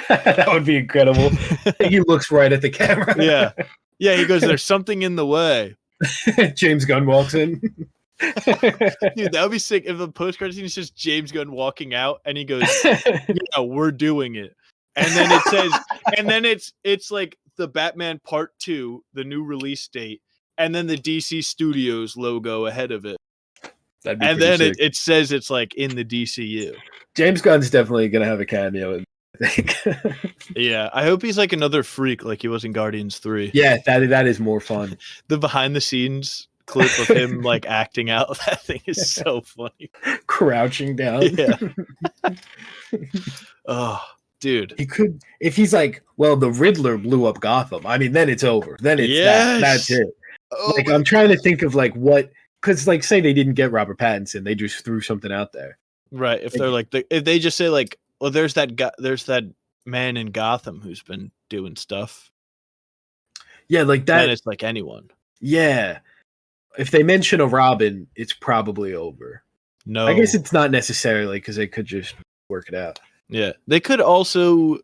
That would be incredible. He looks right at the camera. Yeah. He goes, there's something in the way. James Gunn walks in. Dude, that would be sick if the post-credit scene is just James Gunn walking out and he goes, yeah, we're doing it. And then it says, and then it's like the Batman Part 2, the new release date, and then the DC Studios logo ahead of it. And then it says it's like in the DCU. James Gunn's definitely gonna have a cameo in I think. Yeah, I hope he's like another freak, like he was in Guardians 3. Yeah, that is more fun. The behind the scenes clip of him like acting out that thing is so funny. Crouching down. Yeah. Oh, dude. He could, if he's like, well, the Riddler blew up Gotham. I mean, then it's over. Then it's that's Yes. it. Oh Like my I'm trying to think of like what, because like say they didn't get Robert Pattinson, they just threw something out there. Right. If they're like, if they just say like, well, there's that man in Gotham who's been doing stuff. Yeah, like that. Then it's like anyone. Yeah. If they mention a Robin, it's probably over. No. I guess it's not necessarily because they could just work it out. Yeah. They could also,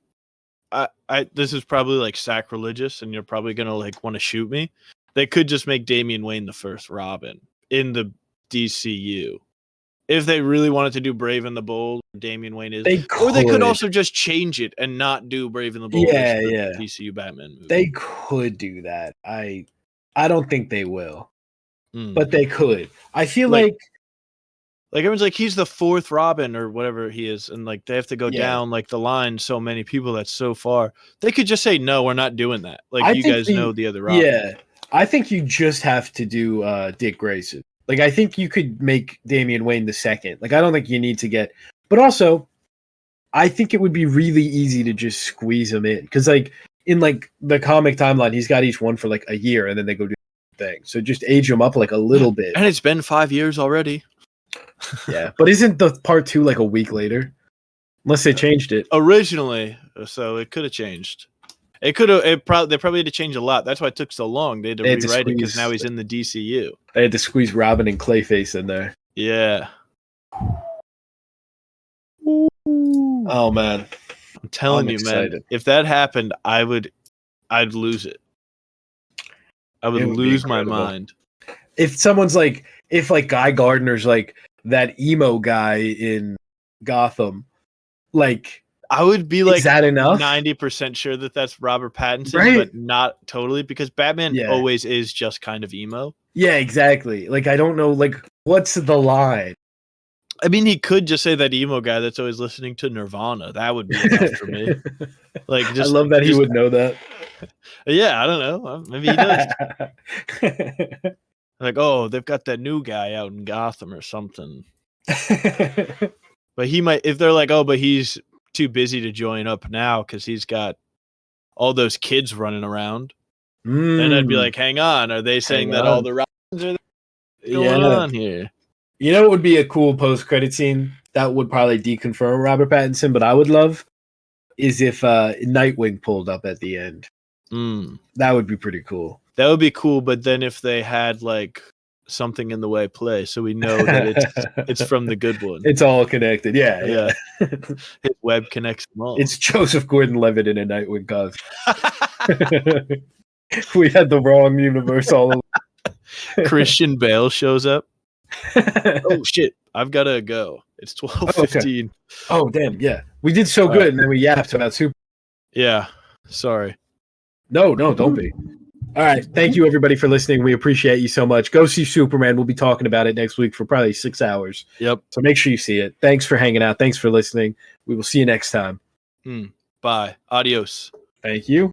this is probably like sacrilegious and you're probably going to like want to shoot me. They could just make Damian Wayne the first Robin in the DCU. If they really wanted to do Brave and the Bold, Damian Wayne is. They could also just change it and not do Brave and the Bold. Yeah. DCU Batman movie. They could do that. I don't think they will. But they could. I feel like everyone's like he's the fourth Robin or whatever he is, and like they have to go down like the line. So many people that's so far. They could just say no, we're not doing that. Like you guys know the other Robin. Yeah, I think you just have to do Dick Grayson. Like I think you could make Damian Wayne the second. Like I don't think you need to get. But also, I think it would be really easy to just squeeze him in because like in like the comic timeline, he's got each one for like a year, and then they go do thing. So just age them up like a little bit. And it's been 5 years already. Yeah, but isn't the part 2 like a week later? Unless they changed it originally, so it could have changed. It could have. They probably had to change a lot. That's why it took so long. They had to rewrite it because now he's in the DCU. They had to squeeze Robin and Clayface in there. Yeah. Oh man, I'm telling you, man. If that happened, I'd lose it. I would lose my mind. If someone's like, if like Guy Gardner's like that emo guy in Gotham, like I would be like, is that enough? 90% sure that that's Robert Pattinson, right? But not totally because Batman always is just kind of emo. Yeah, exactly. Like I don't know, like what's the line? I mean, he could just say that emo guy that's always listening to Nirvana. That would be enough for me. Like, I love that he would know that. Yeah, I don't know. Maybe he does. Like, oh, they've got that new guy out in Gotham or something. But he might, if they're like, oh, but he's too busy to join up now because he's got all those kids running around. Then I'd be like, hang on. Are they saying that all the Robins are going on here? You know what would be a cool post-credit scene that would probably deconfirm Robert Pattinson, but I would love is if Nightwing pulled up at the end. That would be pretty cool. That would be cool, but then if they had like something in the way play, so we know that it's from the good one. It's all connected. Yeah. His web connects them all. It's Joseph Gordon-Levitt in a Nightwing costume. We had the wrong universe all along. Christian Bale shows up. Oh shit! I've gotta go. It's 12:15. Okay. Oh damn! Yeah, we did so good, and then we yapped about Super. Yeah, sorry. No, don't be. All right, thank you everybody for listening. We appreciate you so much. Go see Superman. We'll be talking about it next week for probably 6 hours. Yep. So make sure you see it. Thanks for hanging out. Thanks for listening. We will see you next time. Bye. Adios. Thank you.